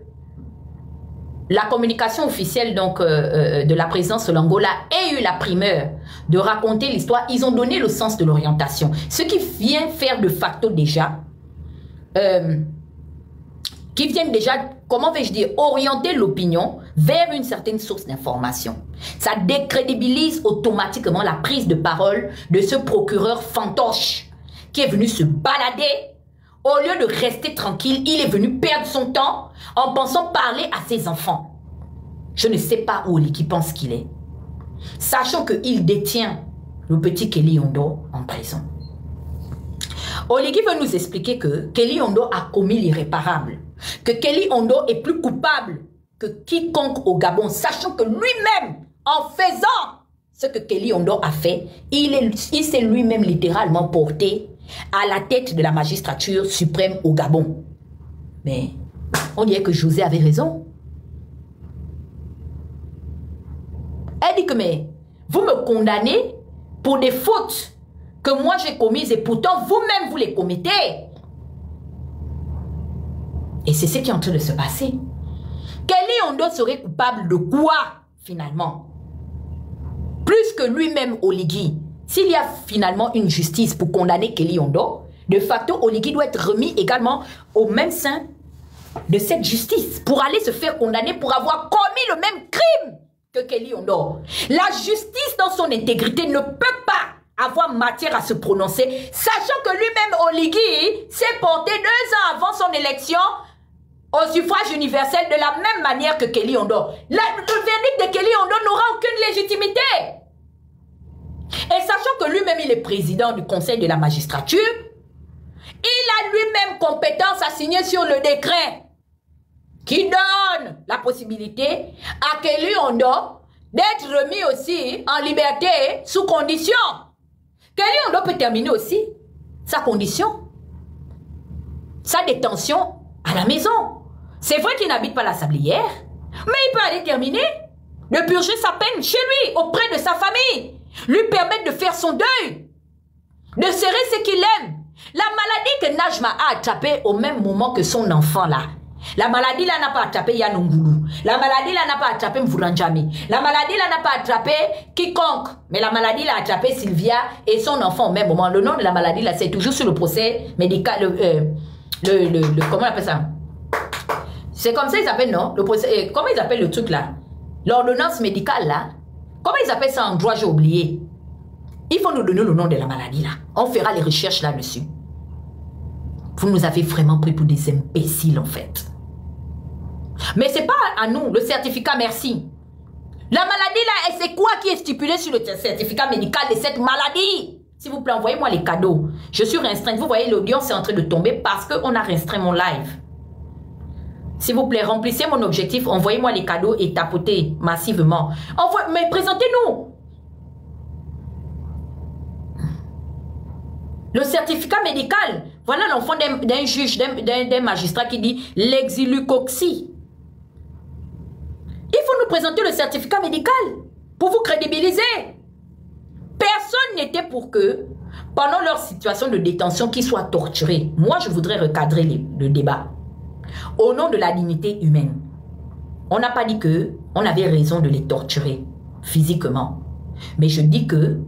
la communication officielle donc, de la présidence de l'Angola ait eu la primeur de raconter l'histoire, ils ont donné le sens de l'orientation. Ce qui vient faire de facto déjà, comment vais-je dire, orienter l'opinion vers une certaine source d'information. Ça décrédibilise automatiquement la prise de parole de ce procureur fantoche qui est venu se balader. Au lieu de rester tranquille, il est venu perdre son temps en pensant parler à ses enfants. Je ne sais pas où qui pense qu'il est. Sachant qu'il détient le petit Kelly Yondo en prison. Oligui veut nous expliquer que Kelly Yondo a commis l'irréparable. Que Kelly Yondo est plus coupable que quiconque au Gabon. Sachant que lui-même, en faisant ce que Kelly Yondo a fait, il s'est lui-même littéralement porté à la tête de la magistrature suprême au Gabon. Mais on dirait que José avait raison. Elle dit que mais vous me condamnez pour des fautes que moi j'ai commises et pourtant vous-même vous les commettez. Et c'est ce qui est en train de se passer. Kelly Yondo serait coupable de quoi finalement? Plus que lui-même Oligui. S'il y a finalement une justice pour condamner Kelly Yondo, de facto, Oligui doit être remis également au même sein de cette justice pour aller se faire condamner pour avoir commis le même crime que Kelly Yondo. La justice dans son intégrité ne peut pas avoir matière à se prononcer, sachant que lui-même Oligui s'est porté 2 ans avant son élection au suffrage universel de la même manière que Kelly Yondo. Le verdict de Kelly Yondo n'aura aucune légitimité. Et sachant que lui-même, il est président du conseil de la magistrature, il a lui-même compétence à signer sur le décret qui donne la possibilité à Kelly Yondo d'être remis aussi en liberté sous condition. Kelly Yondo peut terminer aussi sa condition, sa détention à la maison. C'est vrai qu'il n'habite pas la Sablière, mais il peut aller terminer de purger sa peine chez lui, auprès de sa famille. Lui permettre de faire son deuil, de serrer ce qu'il aime La maladie que Najma a attrapée au même moment que son enfant là. La maladie là n'a pas attrapé Yanongoulou. La maladie là n'a pas attrapé Mvouranjami. La maladie là n'a pas attrapé quiconque. Mais la maladie là a attrapé Sylvia et son enfant au même moment. Le nom de la maladie là, c'est toujours sur le procès médical. Comment on appelle ça? C'est comme ça ils appellent, non? Le procès, comment ils appellent le truc là? L'ordonnance médicale là. Comment ils appellent ça en droit, j'ai oublié. Il faut nous donner le nom de la maladie là. On fera les recherches là-dessus. Vous nous avez vraiment pris pour des imbéciles en fait. Mais c'est pas à nous, le certificat, merci. La maladie là, c'est quoi qui est stipulé sur le certificat médical de cette maladie? S'il vous plaît, envoyez-moi les cadeaux. Je suis restreinte. Vous voyez, l'audience est en train de tomber parce qu'on a restreint mon live. S'il vous plaît, remplissez mon objectif. Envoyez-moi les cadeaux et tapotez massivement. Mais présentez-nous. Le certificat médical. Voilà l'enfant d'un juge, d'un magistrat qui dit l'exilucoxie. Il faut nous présenter le certificat médical pour vous crédibiliser. Personne n'était pour que, pendant leur situation de détention, qu'ils soient torturés. Moi, je voudrais recadrer le débat. Au nom de la dignité humaine, on n'a pas dit qu'on avait raison de les torturer physiquement. Mais je dis que,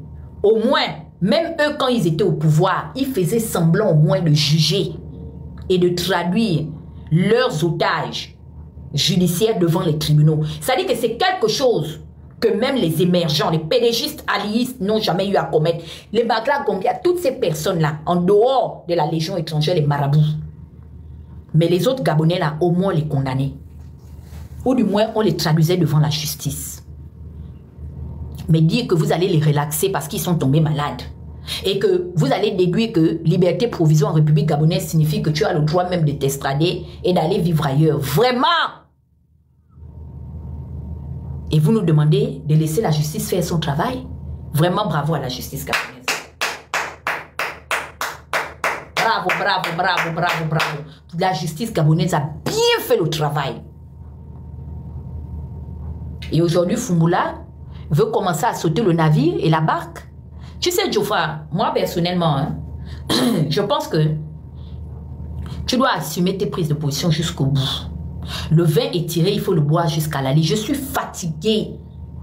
au moins, même eux, quand ils étaient au pouvoir, ils faisaient semblant au moins de juger et de traduire leurs otages judiciaires devant les tribunaux. C'est-à-dire que c'est quelque chose que même les émergents, les pédégistes alliistes n'ont jamais eu à commettre. Les Bagla Gombia, toutes ces personnes-là, en dehors de la Légion étrangère, les marabouts. Mais les autres Gabonais, là, au moins, on les condamnait. Ou du moins, on les traduisait devant la justice. Mais dire que vous allez les relaxer parce qu'ils sont tombés malades et que vous allez déduire que liberté provisoire en République gabonaise signifie que tu as le droit même de t'estrader et d'aller vivre ailleurs. Vraiment! Et vous nous demandez de laisser la justice faire son travail? Vraiment bravo à la justice gabonaise. Bravo, bravo, bravo, bravo, bravo. La justice gabonaise a bien fait le travail. Et aujourd'hui, Fumula veut commencer à sauter le navire et la barque. Tu sais, Djoufra, moi personnellement, hein, je pense que tu dois assumer tes prises de position jusqu'au bout. Le vin est tiré, il faut le boire jusqu'à la lit. Je suis fatiguée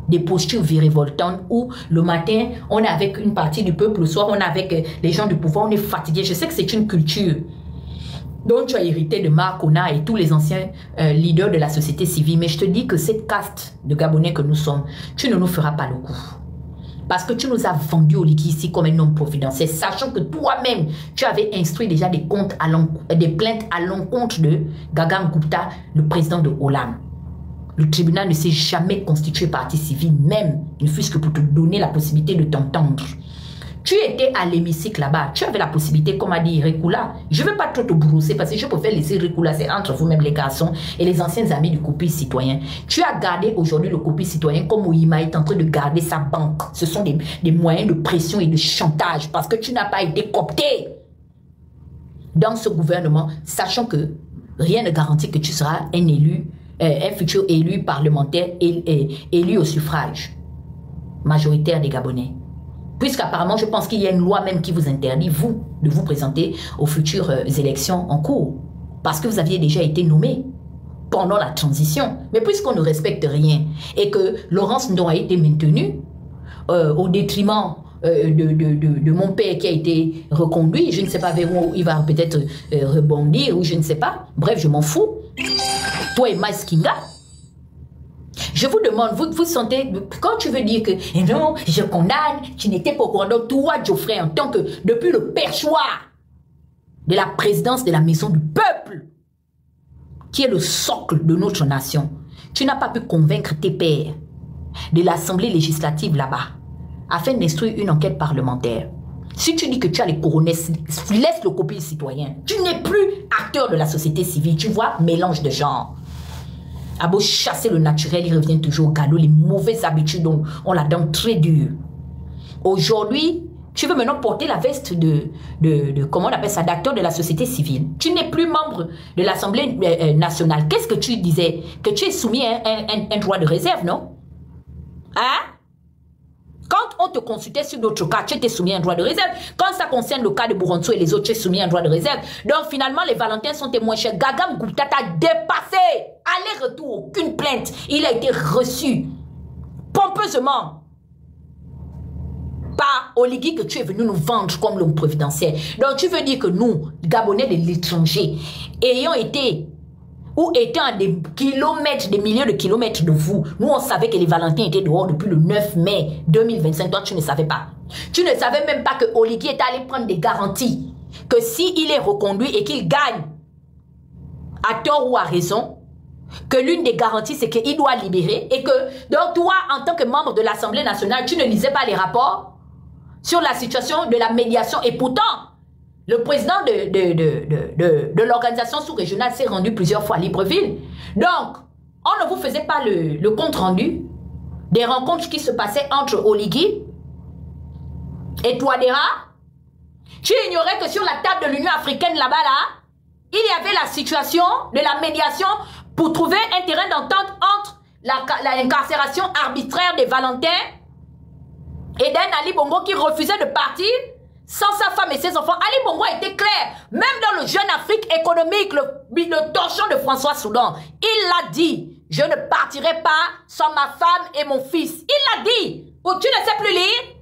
des postures virévoltantes où le matin, on est avec une partie du peuple, le soir, on est avec les gens du pouvoir, on est fatigué. Je sais que c'est une culture dont tu as hérité de Marcona et tous les anciens leaders de la société civile. Mais je te dis que cette caste de Gabonais que nous sommes, tu ne nous feras pas le coup. Parce que tu nous as vendu au liquide ici comme un homme providentiel, sachant que toi-même, tu avais instruit déjà des plaintes à l'encontre de Gagan Gupta, le président de Hollande. Le tribunal ne s'est jamais constitué partie civile, même, ne fût-ce que pour te donner la possibilité de t'entendre. Tu étais à l'hémicycle là-bas, tu avais la possibilité, comme a dit Rekula. Je ne veux pas trop te brousser parce que je préfère laisser Rekula, c'est entre vous-même les garçons et les anciens amis du copie citoyen. Tu as gardé aujourd'hui le copie citoyen comme Ouima est en train de garder sa banque. Ce sont des moyens de pression et de chantage parce que tu n'as pas été coopté dans ce gouvernement, sachant que rien ne garantit que tu seras un élu, un futur élu parlementaire élu au suffrage majoritaire des Gabonais. Puisqu'apparemment, je pense qu'il y a une loi même qui vous interdit, vous, de vous présenter aux futures élections en cours. Parce que vous aviez déjà été nommé pendant la transition. Mais puisqu'on ne respecte rien et que Laurence Ndon a été maintenue au détriment de mon père qui a été reconduit, je ne sais pas vers où il va peut-être rebondir ou je ne sais pas. Bref, je m'en fous. Toi et Maïs Kinga, je vous demande, vous sentez, quand tu veux dire que non, je condamne, tu n'étais pas au courant, donc toi, Geoffrey, en tant que, depuis le perchoir de la présidence de la maison du peuple, qui est le socle de notre nation, tu n'as pas pu convaincre tes pairs de l'Assemblée législative là-bas, afin d'instruire une enquête parlementaire. Si tu dis que tu as les couronnés, laisse le copie citoyen. Tu n'es plus acteur de la société civile, tu vois, mélange de genres. À beau chasser le naturel, il revient toujours au galop. Les mauvaises habitudes ont la dent très dure. Aujourd'hui, tu veux maintenant porter la veste comment on appelle ça, d'acteur de la société civile. Tu n'es plus membre de l'Assemblée nationale. Qu'est-ce que tu disais? Que tu es soumis à un droit de réserve, non? Hein? Quand on te consultait sur d'autres cas, tu étais soumis à un droit de réserve. Quand ça concerne le cas de Buronso et les autres, tu es soumis à un droit de réserve. Donc finalement, les Valentins sont témoins chers. Gagam Gupta t'a dépassé. Aller-retour, aucune plainte. Il a été reçu pompeusement par Oligui que tu es venu nous vendre comme l'homme providentiel. Donc tu veux dire que nous, Gabonais de l'étranger, ayant été ou étant à des kilomètres, des milliers de kilomètres de vous, nous on savait que les Valentins étaient dehors depuis le 9 mai 2025. Toi tu ne savais pas. Tu ne savais même pas que Oligui était allé prendre des garanties que s'il est reconduit et qu'il gagne à tort ou à raison, que l'une des garanties c'est qu'il doit libérer et que donc toi en tant que membre de l'Assemblée nationale tu ne lisais pas les rapports sur la situation de la médiation et pourtant le président de l'organisation sous-régionale s'est rendu plusieurs fois à Libreville. Donc, on ne vous faisait pas le compte-rendu des rencontres qui se passaient entre Oligui et Touadéra. Tu ignorais que sur la table de l'Union africaine là-bas, là, il y avait la situation de la médiation pour trouver un terrain d'entente entre l'incarcération arbitraire des Valentins et d'un Ali Bongo qui refusait de partir sans sa femme et ses enfants. Ali Bongo a été clair. Même dans le Jeune Afrique économique, le torchon de François Soudan, il l'a dit. Je ne partirai pas sans ma femme et mon fils. Il l'a dit. Oh, tu ne sais plus lire?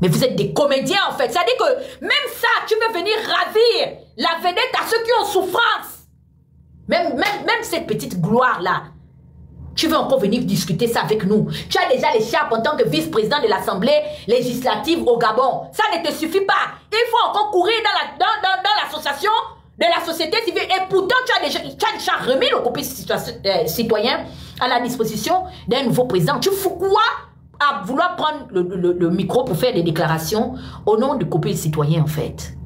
Mais vous êtes des comédiens en fait. C'est-à-dire que même ça, tu veux venir ravir la vedette à ceux qui ont souffrance. Même cette petite gloire-là. Tu veux encore venir discuter ça avec nous. Tu as déjà l'écharpe en tant que vice-président de l'Assemblée législative au Gabon. Ça ne te suffit pas. Il faut encore courir dans l'association de la société civile. Et pourtant, tu as déjà remis le copie citoyen à la disposition d'un nouveau président. Tu fous quoi à vouloir prendre le micro pour faire des déclarations au nom du copie citoyen en fait?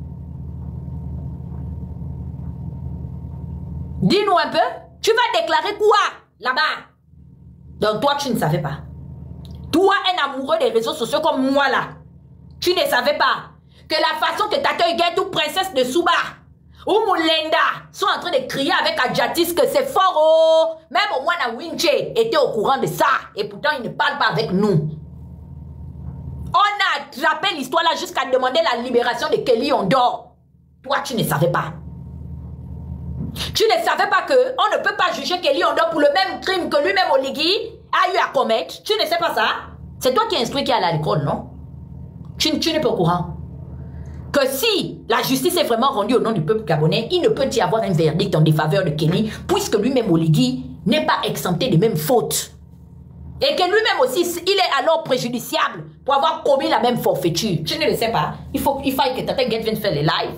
Dis-nous un peu. Tu vas déclarer quoi là-bas? Donc toi, tu ne savais pas. Toi, un amoureux des réseaux sociaux comme moi là, tu ne savais pas que la façon que Tatoy Guette ou Princesse de Souba ou Moulenda sont en train de crier avec Adjatis que c'est fort, oh. Même au moins la Winche était au courant de ça. Et pourtant, il ne parle pas avec nous. On a attrapé l'histoire là jusqu'à demander la libération de Kelly Ondor. Toi, tu ne savais pas. Tu ne savais pas qu'on ne peut pas juger Kelly Ondor pour le même crime que lui-même Oligui a eu à commettre. Tu ne sais pas ça? C'est toi qui as instruit qui est à l'école, non? Tu n'es pas au courant. Que si la justice est vraiment rendue au nom du peuple gabonais, il ne peut y avoir un verdict en défaveur de Kelly, puisque lui-même Oligui n'est pas exempté des mêmes fautes. Et que lui-même aussi, il est alors préjudiciable pour avoir commis la même forfaiture. Tu ne le sais pas. Il faut que Tata Guette vienne faire les lives.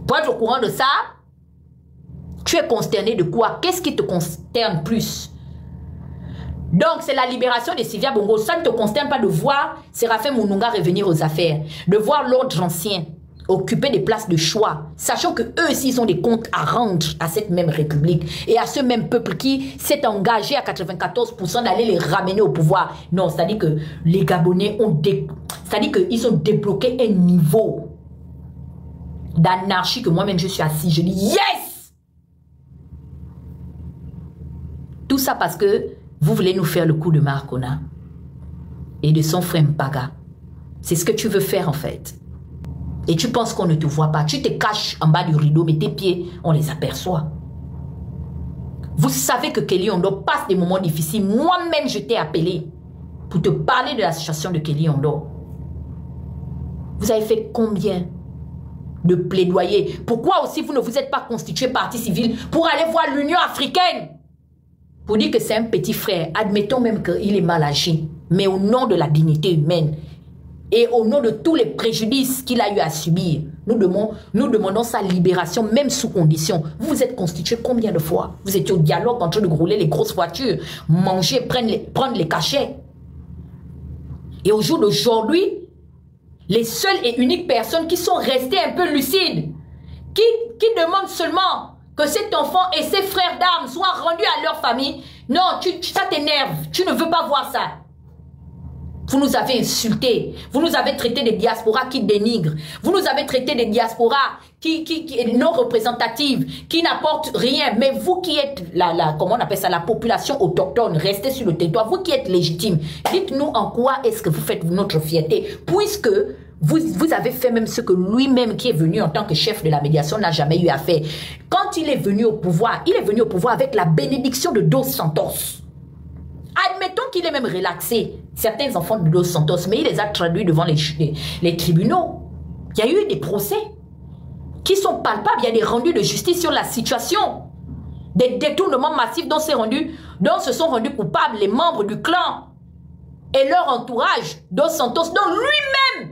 Pour être au courant de ça, tu es consterné de quoi? Qu'est-ce qui te consterne plus? Donc, c'est la libération de Sylvia Bongo. Ça ne te consterne pas de voir Séraphin Moununga revenir aux affaires, de voir l'ordre ancien occuper des places de choix, sachant que eux aussi, ils ont des comptes à rendre à cette même république et à ce même peuple qui s'est engagé à 94% d'aller les ramener au pouvoir. Non, c'est-à-dire que les Gabonais ont c'est-à-dire qu'ils ont débloqué un niveau d'anarchie que moi-même je suis assis. Je dis yes! Tout ça parce que vous voulez nous faire le coup de Marcona et de son frère Mpaga. C'est ce que tu veux faire en fait. Et tu penses qu'on ne te voit pas. Tu te caches en bas du rideau, mais tes pieds, on les aperçoit. Vous savez que Kelly Ondor passe des moments difficiles. Moi-même, je t'ai appelé pour te parler de la situation de Kelly Ondor. Vous avez fait combien de plaidoyer? Pourquoi aussi vous ne vous êtes pas constitué partie civile pour aller voir l'Union africaine? Pour dire que c'est un petit frère. Admettons même qu'il est mal agi. Mais au nom de la dignité humaine et au nom de tous les préjudices qu'il a eu à subir, nous demandons sa libération, même sous condition. Vous vous êtes constitué combien de fois? Vous étiez au dialogue en train de rouler les grosses voitures, manger, prendre les cachets. Et au jour d'aujourd'hui, les seules et uniques personnes qui sont restées un peu lucides, qui demandent seulement que cet enfant et ses frères d'armes soient rendus à leur famille. Non, ça t'énerve. Tu ne veux pas voir ça. Vous nous avez insultés. Vous nous avez traités de diaspora qui dénigrent. Vous nous avez traités de diaspora qui non représentative, qui n'apporte rien. Mais vous qui êtes comment on appelle ça, la population autochtone, restez sur le territoire, vous qui êtes légitime, dites-nous en quoi est-ce que vous faites notre fierté, puisque vous avez fait même ce que lui-même qui est venu en tant que chef de la médiation n'a jamais eu à faire. Quand il est venu au pouvoir avec la bénédiction de Dos Santos. Admettons qu'il est même relaxé certains enfants de Dos Santos, mais il les a traduits devant les tribunaux. Il y a eu des procès qui sont palpables, il y a des rendus de justice sur la situation. Des détournements massifs dont se sont rendus coupables les membres du clan et leur entourage, Dos Santos, dont lui-même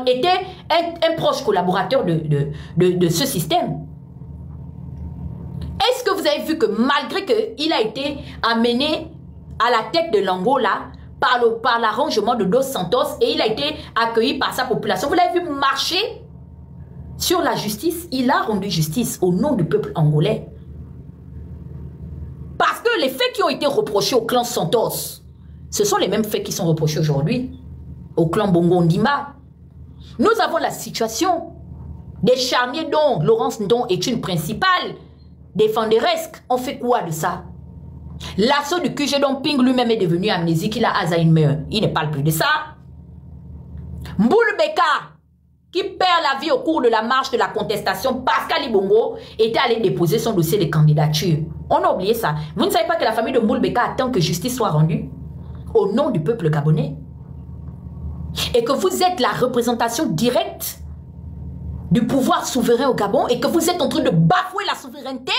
était un proche collaborateur de ce système. Est-ce que vous avez vu que malgré qu'il a été amené à la tête de l'Angola par l'arrangement de Dos Santos et il a été accueilli par sa population, vous l'avez vu marcher sur la justice, il a rendu justice au nom du peuple angolais. Parce que les faits qui ont été reprochés au clan Santos, ce sont les mêmes faits qui sont reprochés aujourd'hui au clan Bongo Ndimba. Nous avons la situation des charniers dont Laurence Ndong est une principale défenderesque. On fait quoi de ça? L'assaut du QG dont Ping lui-même est devenu amnésique, il a Alzheimer. Il ne parle plus de ça. Mboulbeka, qui perd la vie au cours de la marche de la contestation parce qu'Ali Bongo était allé déposer son dossier de candidature. On a oublié ça. Vous ne savez pas que la famille de Mboulbeka attend que justice soit rendue au nom du peuple gabonais? Et que vous êtes la représentation directe du pouvoir souverain au Gabon et que vous êtes en train de bafouer la souveraineté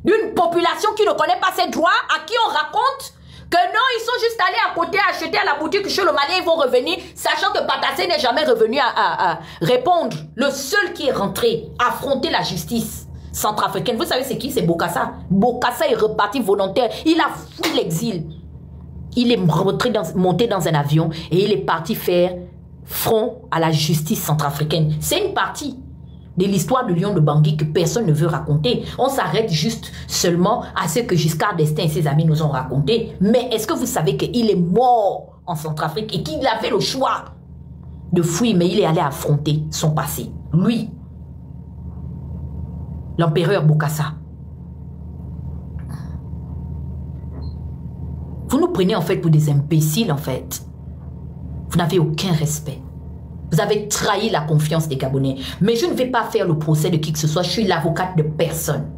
d'une population qui ne connaît pas ses droits, à qui on raconte que non, ils sont juste allés à côté acheter à la boutique chez le Malien, ils vont revenir, sachant que Patassé n'est jamais revenu à répondre. Le seul qui est rentré, affronter la justice centrafricaine, vous savez c'est qui? C'est Bokassa. Bokassa est reparti volontaire, il a fui l'exil. Il est monté dans un avion et il est parti faire front à la justice centrafricaine. C'est une partie de l'histoire de Lion de Bangui que personne ne veut raconter. On s'arrête juste seulement à ce que Giscard d'Estaing et ses amis nous ont raconté. Mais est-ce que vous savez qu'il est mort en Centrafrique et qu'il avait le choix de fuir, mais il est allé affronter son passé? Lui, l'empereur Bokassa. Vous nous prenez en fait pour des imbéciles en fait. Vous n'avez aucun respect. Vous avez trahi la confiance des Gabonais. Mais je ne vais pas faire le procès de qui que ce soit. Je suis l'avocate de personne.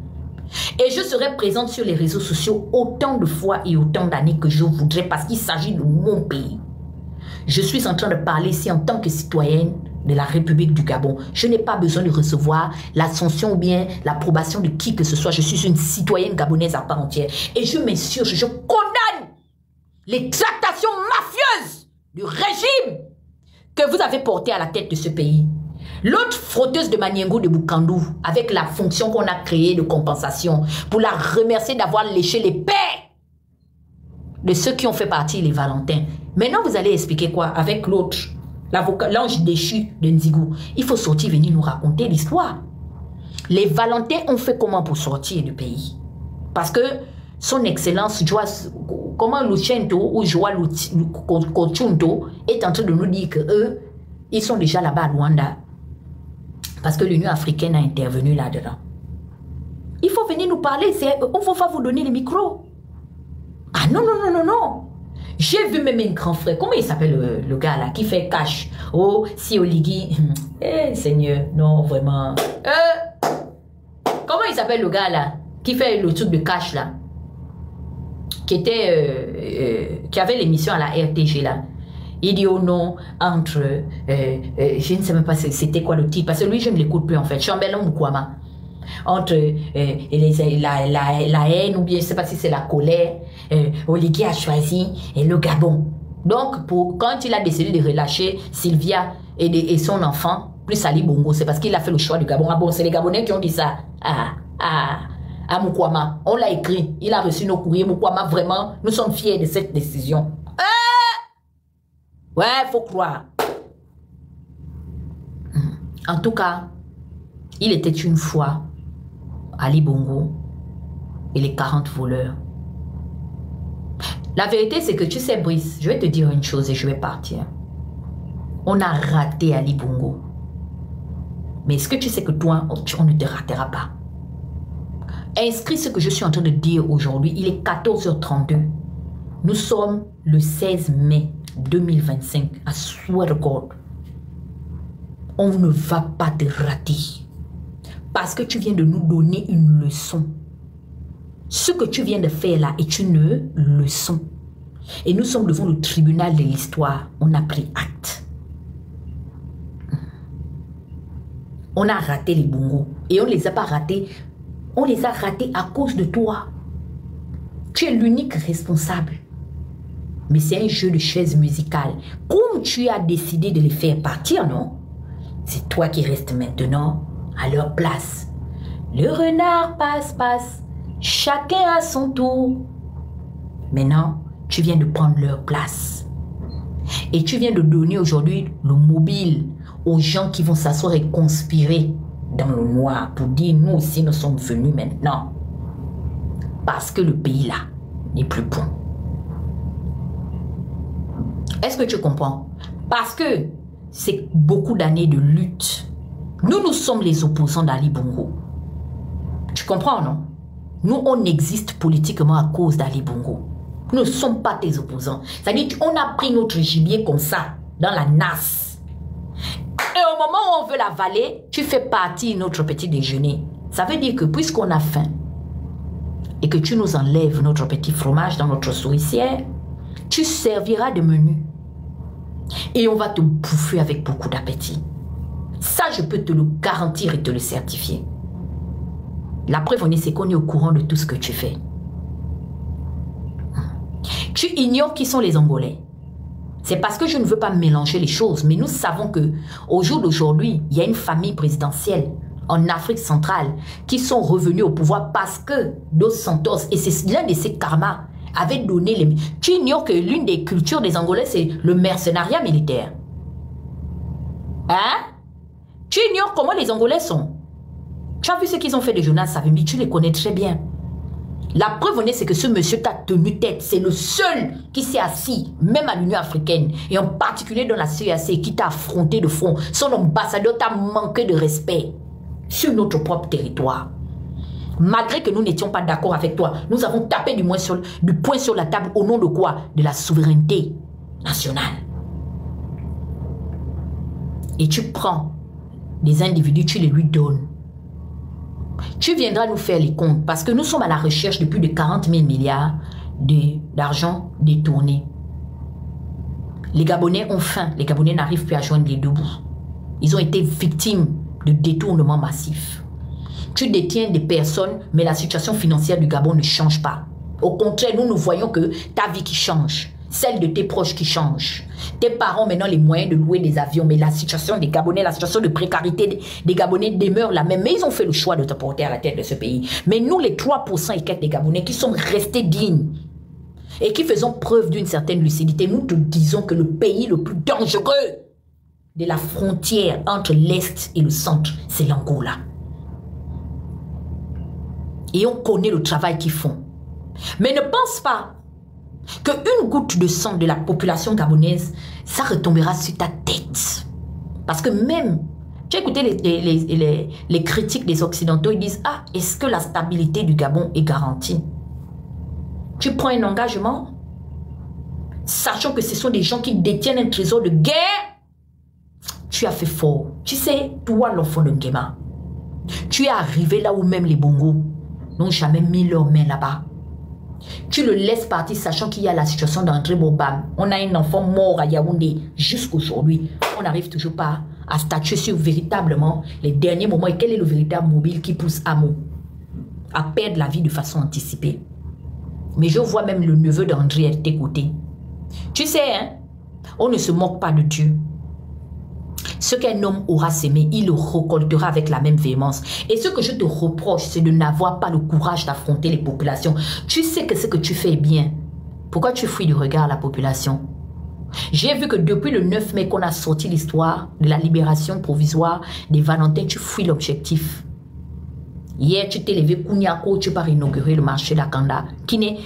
Et je serai présente sur les réseaux sociaux autant de fois et autant d'années que je voudrais parce qu'il s'agit de mon pays. Je suis en train de parler ici en tant que citoyenne de la République du Gabon. Je n'ai pas besoin de recevoir l'ascension ou bien l'approbation de qui que ce soit. Je suis une citoyenne gabonaise à part entière. Et je m'insurge, je condamne les tractations mafieuses du régime que vous avez porté à la tête de ce pays. L'autre frotteuse de Maniengo de Bukandou, avec la fonction qu'on a créée de compensation, pour la remercier d'avoir léché les pères de ceux qui ont fait partie les Valentins. Maintenant, vous allez expliquer quoi avec l'autre, l'ange déchu de Nzigou? Il faut sortir, venir nous raconter l'histoire. Les Valentins ont fait comment pour sortir du pays? Parce que son excellence, comment Lucento ou Joa Kochunto est en train de nous dire qu'eux, ils sont déjà là-bas à Rwanda. Parce que l'Union africaine a intervenu là-dedans. Il faut venir nous parler, on ne va pas vous donner les micros. Ah non, non, non, non, non. J'ai vu même un grand frère, comment il s'appelle le gars là, qui fait cash? Oh, si Oligui. Eh, Seigneur, non, vraiment. Comment il s'appelle le gars là, qui fait le truc de cash là? Qui avait l'émission à la RTG là. Il dit oh non, entre, je ne sais même pas c'était quoi le titre, parce que lui je ne l'écoute plus en fait, Chambellan Mukwama. Entre la haine ou bien je ne sais pas si c'est la colère, Oligui a choisi le Gabon. Donc quand il a décidé de relâcher Sylvia et son enfant, plus Ali Bongo, c'est parce qu'il a fait le choix du Gabon. Ah bon, c'est les Gabonais qui ont dit ça. À Mukwama. On l'a écrit. Il a reçu nos courriers. Mukwama, vraiment, nous sommes fiers de cette décision. Ouais, faut croire. En tout cas, il était une fois Ali Bongo et les 40 voleurs. La vérité, c'est que tu sais, Brice, je vais te dire une chose et je vais partir. On a raté Ali Bongo. Mais est-ce que tu sais que toi, on ne te ratera pas? Inscris ce que je suis en train de dire aujourd'hui. Il est 14h32. Nous sommes le 16 mai 2025. I swear to God. On ne va pas te rater. Parce que tu viens de nous donner une leçon. Ce que tu viens de faire là est une leçon. Et nous sommes devant le tribunal de l'histoire. On a pris acte. On a raté les bongos. Et on ne les a pas ratés. On les a ratés à cause de toi. Tu es l'unique responsable. Mais c'est un jeu de chaises musicales. Comme tu as décidé de les faire partir, non? C'est toi qui restes maintenant à leur place. Le renard passe. Chacun à son tour. Maintenant, tu viens de prendre leur place. Et tu viens de donner aujourd'hui le mobile aux gens qui vont s'asseoir et conspirer dans le noir pour dire nous aussi nous sommes venus maintenant. Parce que le pays là n'est plus bon. Est-ce que tu comprends? Parce que c'est beaucoup d'années de lutte. Nous sommes les opposants d'Ali Bongo. Tu comprends, non? Nous, on existe politiquement à cause d'Ali Bongo. Nous ne sommes pas tes opposants. C'est-à-dire qu'on a pris notre gibier comme ça, dans la nasse. Et au moment où on veut l'avaler, tu fais partie de notre petit déjeuner. Ça veut dire que puisqu'on a faim, et que tu nous enlèves notre petit fromage dans notre souricière, tu serviras de menu. Et on va te bouffer avec beaucoup d'appétit. Ça, je peux te le garantir et te le certifier. La preuve, c'est qu'on est au courant de tout ce que tu fais. Tu ignores qui sont les Angolais. C'est parce que je ne veux pas mélanger les choses. Mais nous savons que au jour d'aujourd'hui, il y a une famille présidentielle en Afrique centrale qui sont revenus au pouvoir parce que Dos Santos, et c'est l'un de ces karmas, avait donné les... Tu ignores que l'une des cultures des Angolais, c'est le mercenariat militaire. Hein? Tu ignores comment les Angolais sont. Tu as vu ce qu'ils ont fait de Jonas Savimbi, tu les connais très bien. La preuve c'est que ce monsieur t'a tenu tête. C'est le seul qui s'est assis, même à l'Union africaine, et en particulier dans la CEAC, qui t'a affronté de front. Son ambassadeur t'a manqué de respect sur notre propre territoire. Malgré que nous n'étions pas d'accord avec toi, nous avons tapé du poing sur la table au nom de quoi? De la souveraineté nationale. Et tu prends des individus, tu les lui donnes. Tu viendras nous faire les comptes parce que nous sommes à la recherche de plus de 40 000 milliards d'argent détourné. Les Gabonais ont faim. Les Gabonais n'arrivent plus à joindre les deux bouts. Ils ont été victimes de détournements massifs. Tu détiens des personnes, mais la situation financière du Gabon ne change pas. Au contraire, nous voyons que ta vie qui change. Celle de tes proches qui change. Tes parents ont maintenant les moyens de louer des avions, mais la situation des Gabonais, la situation de précarité des Gabonais demeure la même. Mais ils ont fait le choix de te porter à la tête de ce pays. Mais nous, les 3% et quelques des Gabonais qui sont restés dignes et qui faisons preuve d'une certaine lucidité, nous te disons que le pays le plus dangereux de la frontière entre l'Est et le centre, c'est l'Angola. Et on connaît le travail qu'ils font. Mais ne pense pas qu'une goutte de sang de la population gabonaise, ça retombera sur ta tête. Parce que même, tu as écouté les critiques des Occidentaux, ils disent, ah, est-ce que la stabilité du Gabon est garantie? Tu prends un engagement, sachant que ce sont des gens qui détiennent un trésor de guerre, tu as fait fort. Tu sais, toi, l'enfant de Nguema, tu es arrivé là où même les Bongos n'ont jamais mis leurs mains là-bas. Tu le laisses partir sachant qu'il y a la situation d'André Bobam. On a un enfant mort à Yaoundé jusqu'aujourd'hui. On n'arrive toujours pas à statuer sur véritablement les derniers moments et quel est le véritable mobile qui pousse Amo à perdre la vie de façon anticipée. Mais je vois même le neveu d'André à tes côtés. Tu sais, hein, on ne se moque pas de Dieu. Ce qu'un homme aura sémé, il le récoltera avec la même véhémence. Et ce que je te reproche, c'est de n'avoir pas le courage d'affronter les populations. Tu sais que ce que tu fais est bien. Pourquoi tu fuis du regard la population? J'ai vu que depuis le 9 mai qu'on a sorti l'histoire de la libération provisoire des Valentins, tu fuis l'objectif. Hier, tu t'es levé, Kounyako, tu pars inaugurer le marché d'Akanda, qui n'est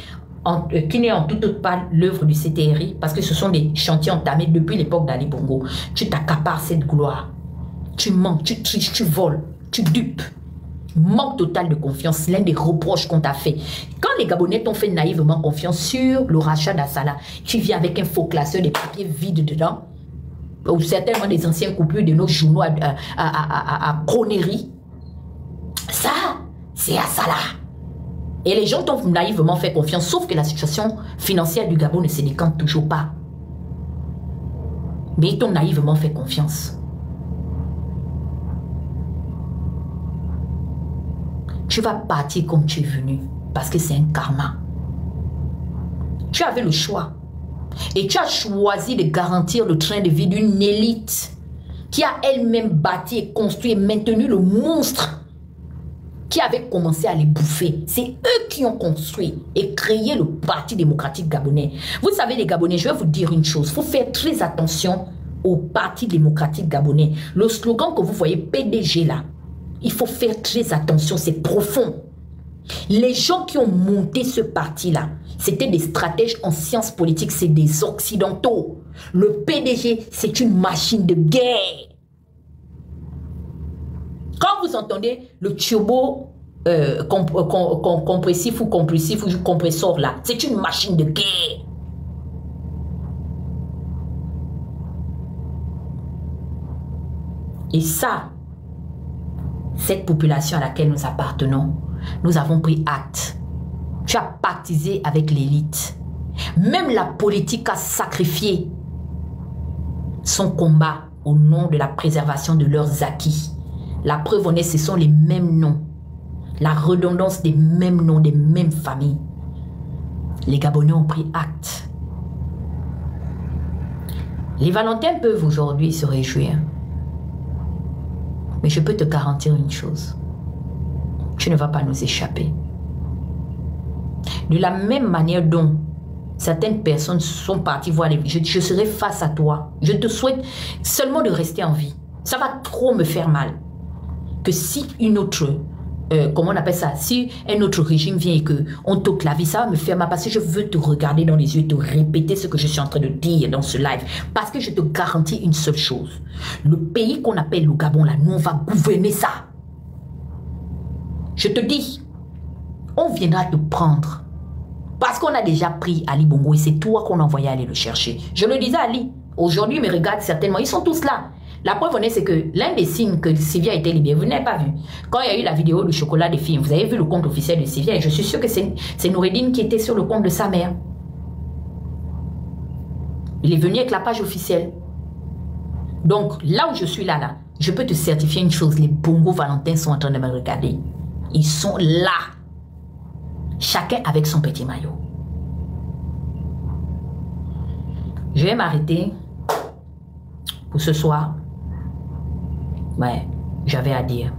qui n'est en tout autre pas l'œuvre du CTRI, parce que ce sont des chantiers entamés depuis l'époque d'Ali Bongo. Tu t'accapares cette gloire. Tu mens, tu triches, tu voles, tu dupes. Manque total de confiance, l'un des reproches qu'on t'a fait. Quand les Gabonais t'ont fait naïvement confiance sur le rachat d'Assala, tu viens avec un faux classeur, des papiers vides dedans, ou certainement des anciennes coupures de nos journaux à conneries. Ça, c'est Assala. Et les gens t'ont naïvement fait confiance, sauf que la situation financière du Gabon ne se décante toujours pas. Mais ils t'ont naïvement fait confiance. Tu vas partir comme tu es venu, parce que c'est un karma. Tu avais le choix. Et tu as choisi de garantir le train de vie d'une élite qui a elle-même bâti et construit et maintenu le monstre qui avait commencé à les bouffer. C'est eux qui ont construit et créé le Parti démocratique gabonais. Vous savez les Gabonais, je vais vous dire une chose. Il faut faire très attention au Parti démocratique gabonais. Le slogan que vous voyez PDG là, il faut faire très attention, c'est profond. Les gens qui ont monté ce parti-là, c'était des stratèges en sciences politiques, c'est des occidentaux. Le PDG, c'est une machine de guerre. Quand vous entendez le turbo compressif ou compulsif ou compresseur là, c'est une machine de guerre. Et ça, cette population à laquelle nous appartenons, nous avons pris acte. Tu as pactisé avec l'élite. Même la politique a sacrifié son combat au nom de la préservation de leurs acquis. La preuve en est, ce sont les mêmes noms. La redondance des mêmes noms, des mêmes familles. Les Gabonais ont pris acte. Les Valentins peuvent aujourd'hui se réjouir. Mais je peux te garantir une chose. Tu ne vas pas nous échapper. De la même manière dont certaines personnes sont parties voir les vies, je serai face à toi. Je te souhaite seulement de rester en vie. Ça va trop me faire mal. Que si une autre, comment on appelle ça, si un autre régime vient et qu'on t'ôte la vie, ça va me faire mal parce que je veux te regarder dans les yeux et te répéter ce que je suis en train de dire dans ce live. Parce que je te garantis une seule chose. Le pays qu'on appelle le Gabon, là, nous on va gouverner ça. Je te dis, on viendra te prendre. Parce qu'on a déjà pris Ali Bongo et c'est toi qu'on a envoyé aller le chercher. Je le disais à Ali, aujourd'hui il me regarde certainement, ils sont tous là. La preuve en est, c'est que l'un des signes que Sylvia a été libérée, vous n'avez pas vu. Quand il y a eu la vidéo du chocolat des filles, vous avez vu le compte officiel de Sylvia et je suis sûr que c'est Noureddine qui était sur le compte de sa mère. Il est venu avec la page officielle. Donc, là où je suis là, je peux te certifier une chose, les Bongo Valentins sont en train de me regarder. Ils sont là. Chacun avec son petit maillot. Je vais m'arrêter pour ce soir. Ouais, j'avais à dire.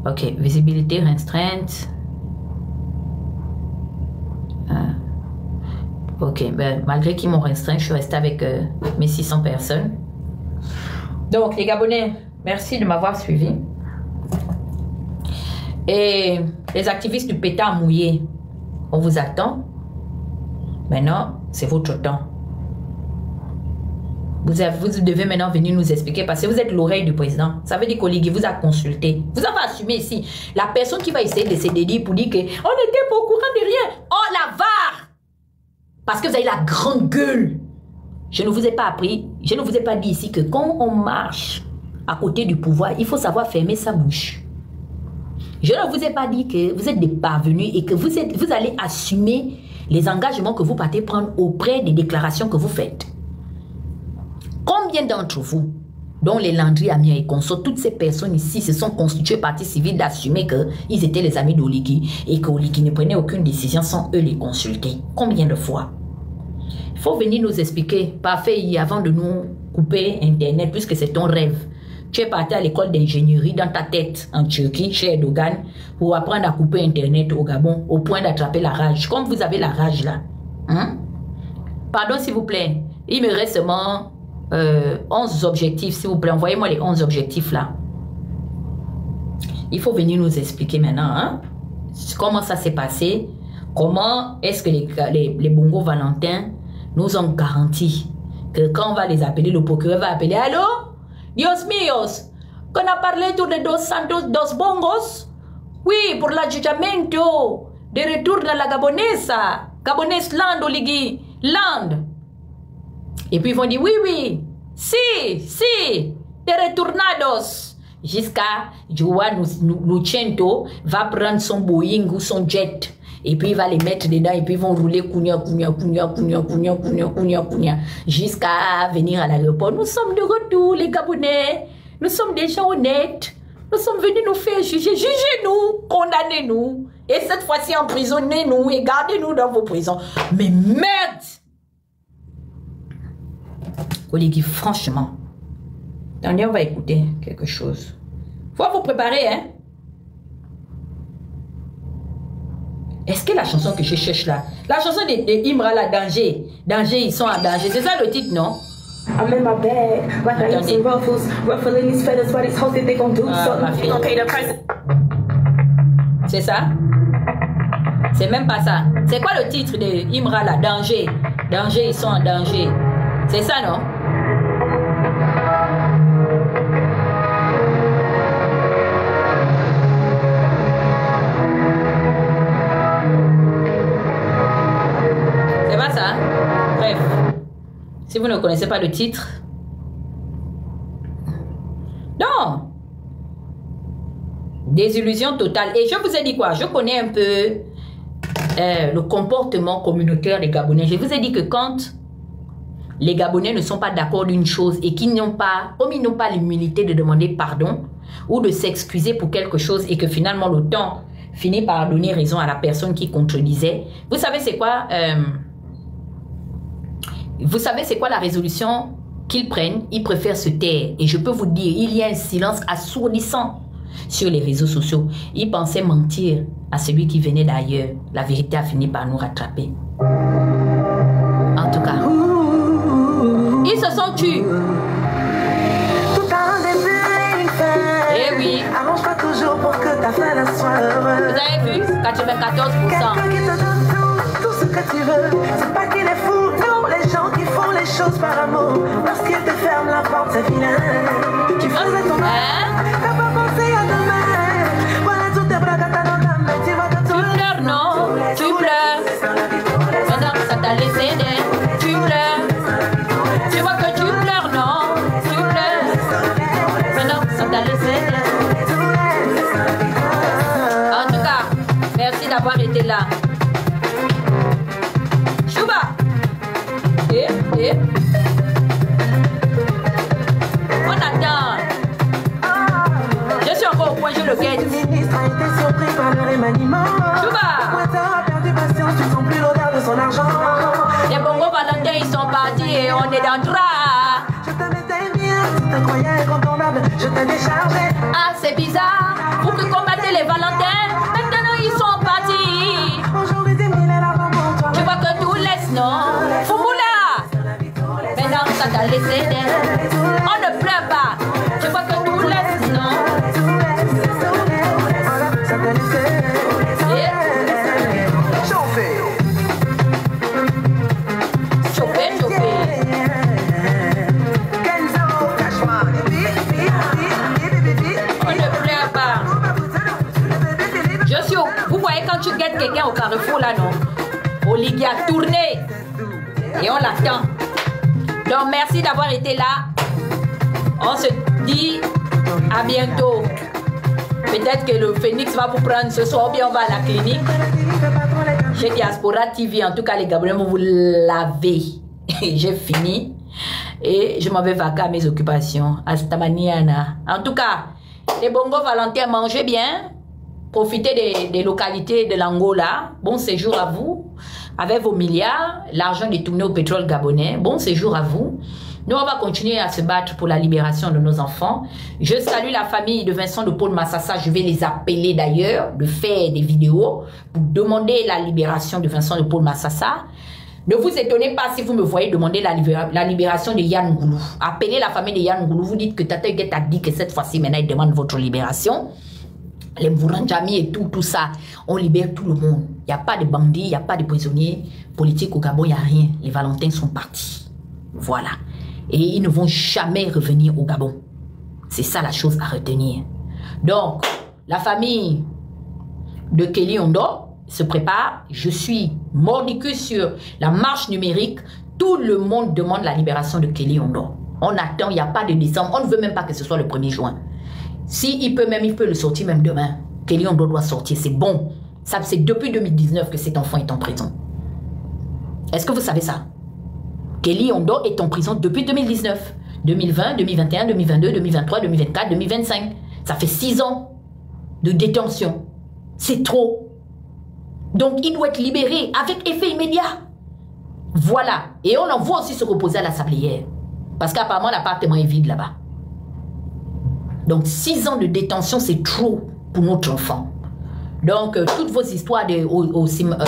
Ok, visibilité restreinte. Ok, ben, malgré qu'ils m'ont restreint, je suis restée avec mes 600 personnes. Donc, les Gabonais, merci de m'avoir suivi. Et les activistes du pétard mouillé, on vous attend. Maintenant, c'est votre temps. Vous devez maintenant venir nous expliquer parce que vous êtes l'oreille du président. Ça veut dire qu'Oligui vous a consulté. Vous avez assumé ici. La personne qui va essayer de se dédier pour dire qu'on n'était pas au courant de rien. Oh la VAR! Parce que vous avez la grande gueule. Je ne vous ai pas appris, je ne vous ai pas dit ici que quand on marche à côté du pouvoir, il faut savoir fermer sa bouche. Je ne vous ai pas dit que vous êtes des parvenus et que vous allez assumer les engagements que vous partez prendre auprès des déclarations que vous faites. Combien d'entre vous, dont les Landry, Amir et consorts, toutes ces personnes ici se sont constituées partie civile d'assumer qu'ils étaient les amis d'Oligui et qu'Oligui ne prenait aucune décision sans eux les consulter? Combien de fois? Il faut venir nous expliquer, parfait, avant de nous couper Internet, puisque c'est ton rêve. Tu es parti à l'école d'ingénierie dans ta tête en Turquie, chez Erdogan, pour apprendre à couper Internet au Gabon, au point d'attraper la rage. Comme vous avez la rage là. Hein? Pardon s'il vous plaît, il me reste seulement 11 objectifs, s'il vous plaît. Envoyez-moi les 11 objectifs là. Il faut venir nous expliquer maintenant. Hein? Comment ça s'est passé. Comment est-ce que les Bongo Valentin nous ont garanti que quand on va les appeler, le procureur va appeler, allô, Dios míos, qu'on a parlé tous les dos Santos, dos Bongos? Oui, pour l'adjudicamento de retour dans la Gabonese Land, Oligui, Land. Et puis ils vont dire, oui, si, de retornados. Jusqu'à Joan Lucento va prendre son Boeing ou son jet. Et puis il va les mettre dedans et puis ils vont rouler jusqu'à venir à l'aéroport. Nous sommes de retour, les Gabonais. Nous sommes des gens honnêtes. Nous sommes venus nous faire juger. Jugez-nous, condamnez-nous. Et cette fois-ci, emprisonnez-nous et gardez-nous dans vos prisons. Mais merde! Oligui, franchement, attendez, on va écouter quelque chose. Faut vous préparer, hein? Est-ce que la chanson que je cherche là, la chanson de Imra, la Danger, ils sont en danger, c'est ça le titre, non? I'm in my bag, like I eat some ruffles, ruffling these feathers, what these hoes think they gon' do something, they gon' pay the price. C'est ça? C'est même pas ça. C'est quoi le titre de Imra, la Danger, ils sont en danger. C'est ça, non? C'est pas ça? Bref. Si vous ne connaissez pas le titre. Non. Désillusion totale. Et je vous ai dit quoi? Je connais un peu le comportement communautaire des Gabonais. Je vous ai dit que quand les Gabonais ne sont pas d'accord d'une chose et qu'ils n'ont pas, comme ils n'ont pas l'humilité de demander pardon ou de s'excuser pour quelque chose et que finalement le temps finit par donner raison à la personne qui contredisait. Vous savez c'est quoi vous savez c'est quoi la résolution qu'ils prennent? Ils préfèrent se taire. Et je peux vous dire, il y a un silence assourdissant sur les réseaux sociaux. Ils pensaient mentir à celui qui venait d'ailleurs. La vérité a fini par nous rattraper. En tout cas, ils se sont tués. Eh oui. Arrange-toi toujours pour que ta fin soit heureuse. Vous avez vu? 94%. Quelqu'un qui te donne tout ce que tu veux. C'est pas qu'il est fou, non, les gens qui font les choses par amour. Lorsqu'ils te ferment la porte, c'est vilain. Tu faisais ton mal, t'as pas pensé à demain. Voilà toutes tes blagues à ta dame, mais tu vas te tourner. Tu pleures, non? Tu pleures. Maintenant que ça t'a laissé, tu pleures. Tu vois que tu pleures, non? Tu pleures. Maintenant que ça t'a laissé. En tout cas, merci d'avoir été là. Chouba. On attend. Je suis encore au point, je le guette. Chouba. Les Bongo Valentin, ils sont partis et on est dans le drap. Je te mettais bien, tu te croyais incontournable, je t'ai déchargé. Ah, c'est bizarre. Vous que combattez les Valentins, maintenant ils sont partis. Tu vois que tout laisse, non? Foumoula. Maintenant ça t'a laissé. On ne pleure pas. Tu vois que tout laisse, non? Ça t'a laissé. Quand tu guettes quelqu'un au carrefour là, non? Oligui a tourné et on l'attend. Donc merci d'avoir été là. On se dit à bientôt. Peut-être que le Phénix va vous prendre ce soir ou bien on va à la clinique. Chez Diaspora TV, en tout cas les Gabonais vont vous laver. J'ai fini et je m'en vais vaquer à mes occupations. Hasta mañana. En tout cas, les Bongo Valentin, mangez bien. Profitez des localités de l'Angola. Bon séjour à vous. Avec vos milliards, l'argent détourné au pétrole gabonais. Bon séjour à vous. Nous, on va continuer à se battre pour la libération de nos enfants. Je salue la famille de Vincent de Paul Massassa. Je vais les appeler d'ailleurs, de faire des vidéos pour demander la libération de Vincent de Paul Massassa. Ne vous étonnez pas si vous me voyez demander la libération de Yann Goulou. Appelez la famille de Yann Goulou. Vous dites que Tata Huguette a dit que cette fois-ci, maintenant, il demande votre libération. les Mouranjami et tout ça, on libère tout le monde. Il n'y a pas de bandits, il n'y a pas de prisonniers politiques au Gabon, il n'y a rien. Les Valentins sont partis. Voilà. Et ils ne vont jamais revenir au Gabon. C'est ça la chose à retenir. Donc, la famille de Kelly Ondo se prépare. Je suis mordicus sur la marche numérique. Tout le monde demande la libération de Kelly Ondo. On attend, il n'y a pas de décembre. On ne veut même pas que ce soit le 1er juin. Il peut le sortir même demain. Kelly Ondo doit sortir, c'est bon. C'est depuis 2019 que cet enfant est en prison. Est-ce que vous savez ça? Kelly Ondo est en prison depuis 2019. 2020, 2021, 2022, 2023, 2024, 2025. Ça fait 6 ans de détention. C'est trop. Donc, il doit être libéré avec effet immédiat. Voilà. Et on l'envoie aussi se reposer à la Sablière. Parce qu'apparemment, l'appartement est vide là-bas. Donc, 6 ans de détention, c'est trop pour notre enfant. Donc, toutes vos histoires de Osiman,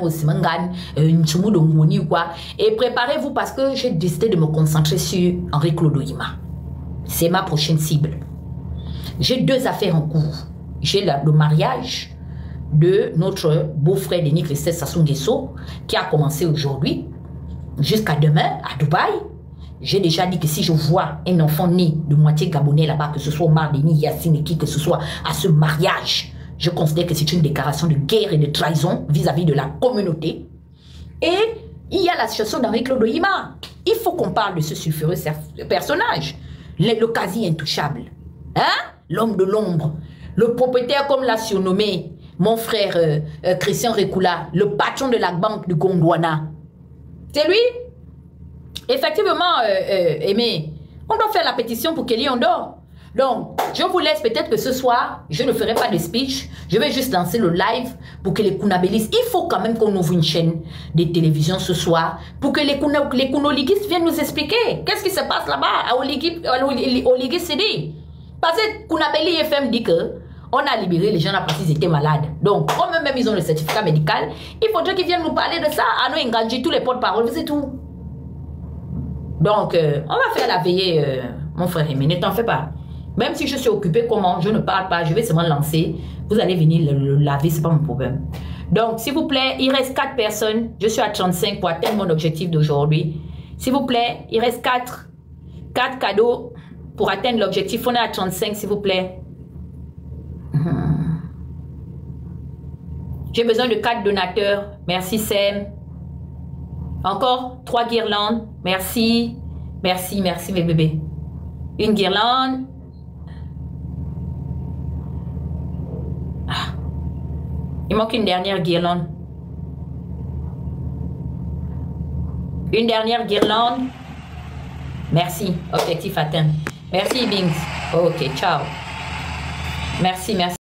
Osimangan, Nchumou Dongoni ou quoi. Et préparez-vous parce que j'ai décidé de me concentrer sur Henri-Claude Oyima. C'est ma prochaine cible. J'ai 2 affaires en cours. J'ai le mariage de notre beau-frère Denis Christophe Sassou Nguesso qui a commencé aujourd'hui jusqu'à demain à Dubaï. J'ai déjà dit que si je vois un enfant né de moitié gabonais là-bas, que ce soit Omar Denis, Yassine et qui que ce soit à ce mariage, je considère que c'est une déclaration de guerre et de trahison vis-à-vis de la communauté. Et il y a la situation d'Henri-Claude Oyima. Il faut qu'on parle de ce sulfureux personnage, le quasi intouchable, hein? L'homme de l'ombre, le propriétaire comme l'a surnommé mon frère Christian Rekula, le patron de la banque de Gondwana. C'est lui? Effectivement, Aimé, on doit faire la pétition pour Kelly Ondo. Donc, je vous laisse peut-être que ce soir, je ne ferai pas de speech. Je vais juste lancer le live pour que les Kounabélistes, il faut quand même qu'on ouvre une chaîne de télévision ce soir pour que les Kounoliguistes viennent nous expliquer qu'est-ce qui se passe là-bas au Ligui CD. Parce que Kounabéli FM dit que on a libéré les gens là parce qu'ils étaient malades. Donc, comme même ils ont le certificat médical, il faudrait qu'ils viennent nous parler de ça, à nous engager tous les porte-parole, c'est tout. Donc, on va faire la veillée, mon frère Aimé, ne t'en fais pas. Même si je suis occupé, comment, je ne parle pas, je vais seulement lancer. Vous allez venir le laver, c'est pas mon problème. Donc, s'il vous plaît, il reste 4 personnes. Je suis à 35 pour atteindre mon objectif d'aujourd'hui. S'il vous plaît, il reste 4 cadeaux pour atteindre l'objectif. On est à 35, s'il vous plaît. J'ai besoin de 4 donateurs. Merci, Sam. Encore 3 guirlandes. Merci. Merci, merci, mes bébés. Une guirlande. Ah. Il manque une dernière guirlande. Une dernière guirlande. Merci. Objectif atteint. Merci, Bings. Ok, ciao. Merci, merci.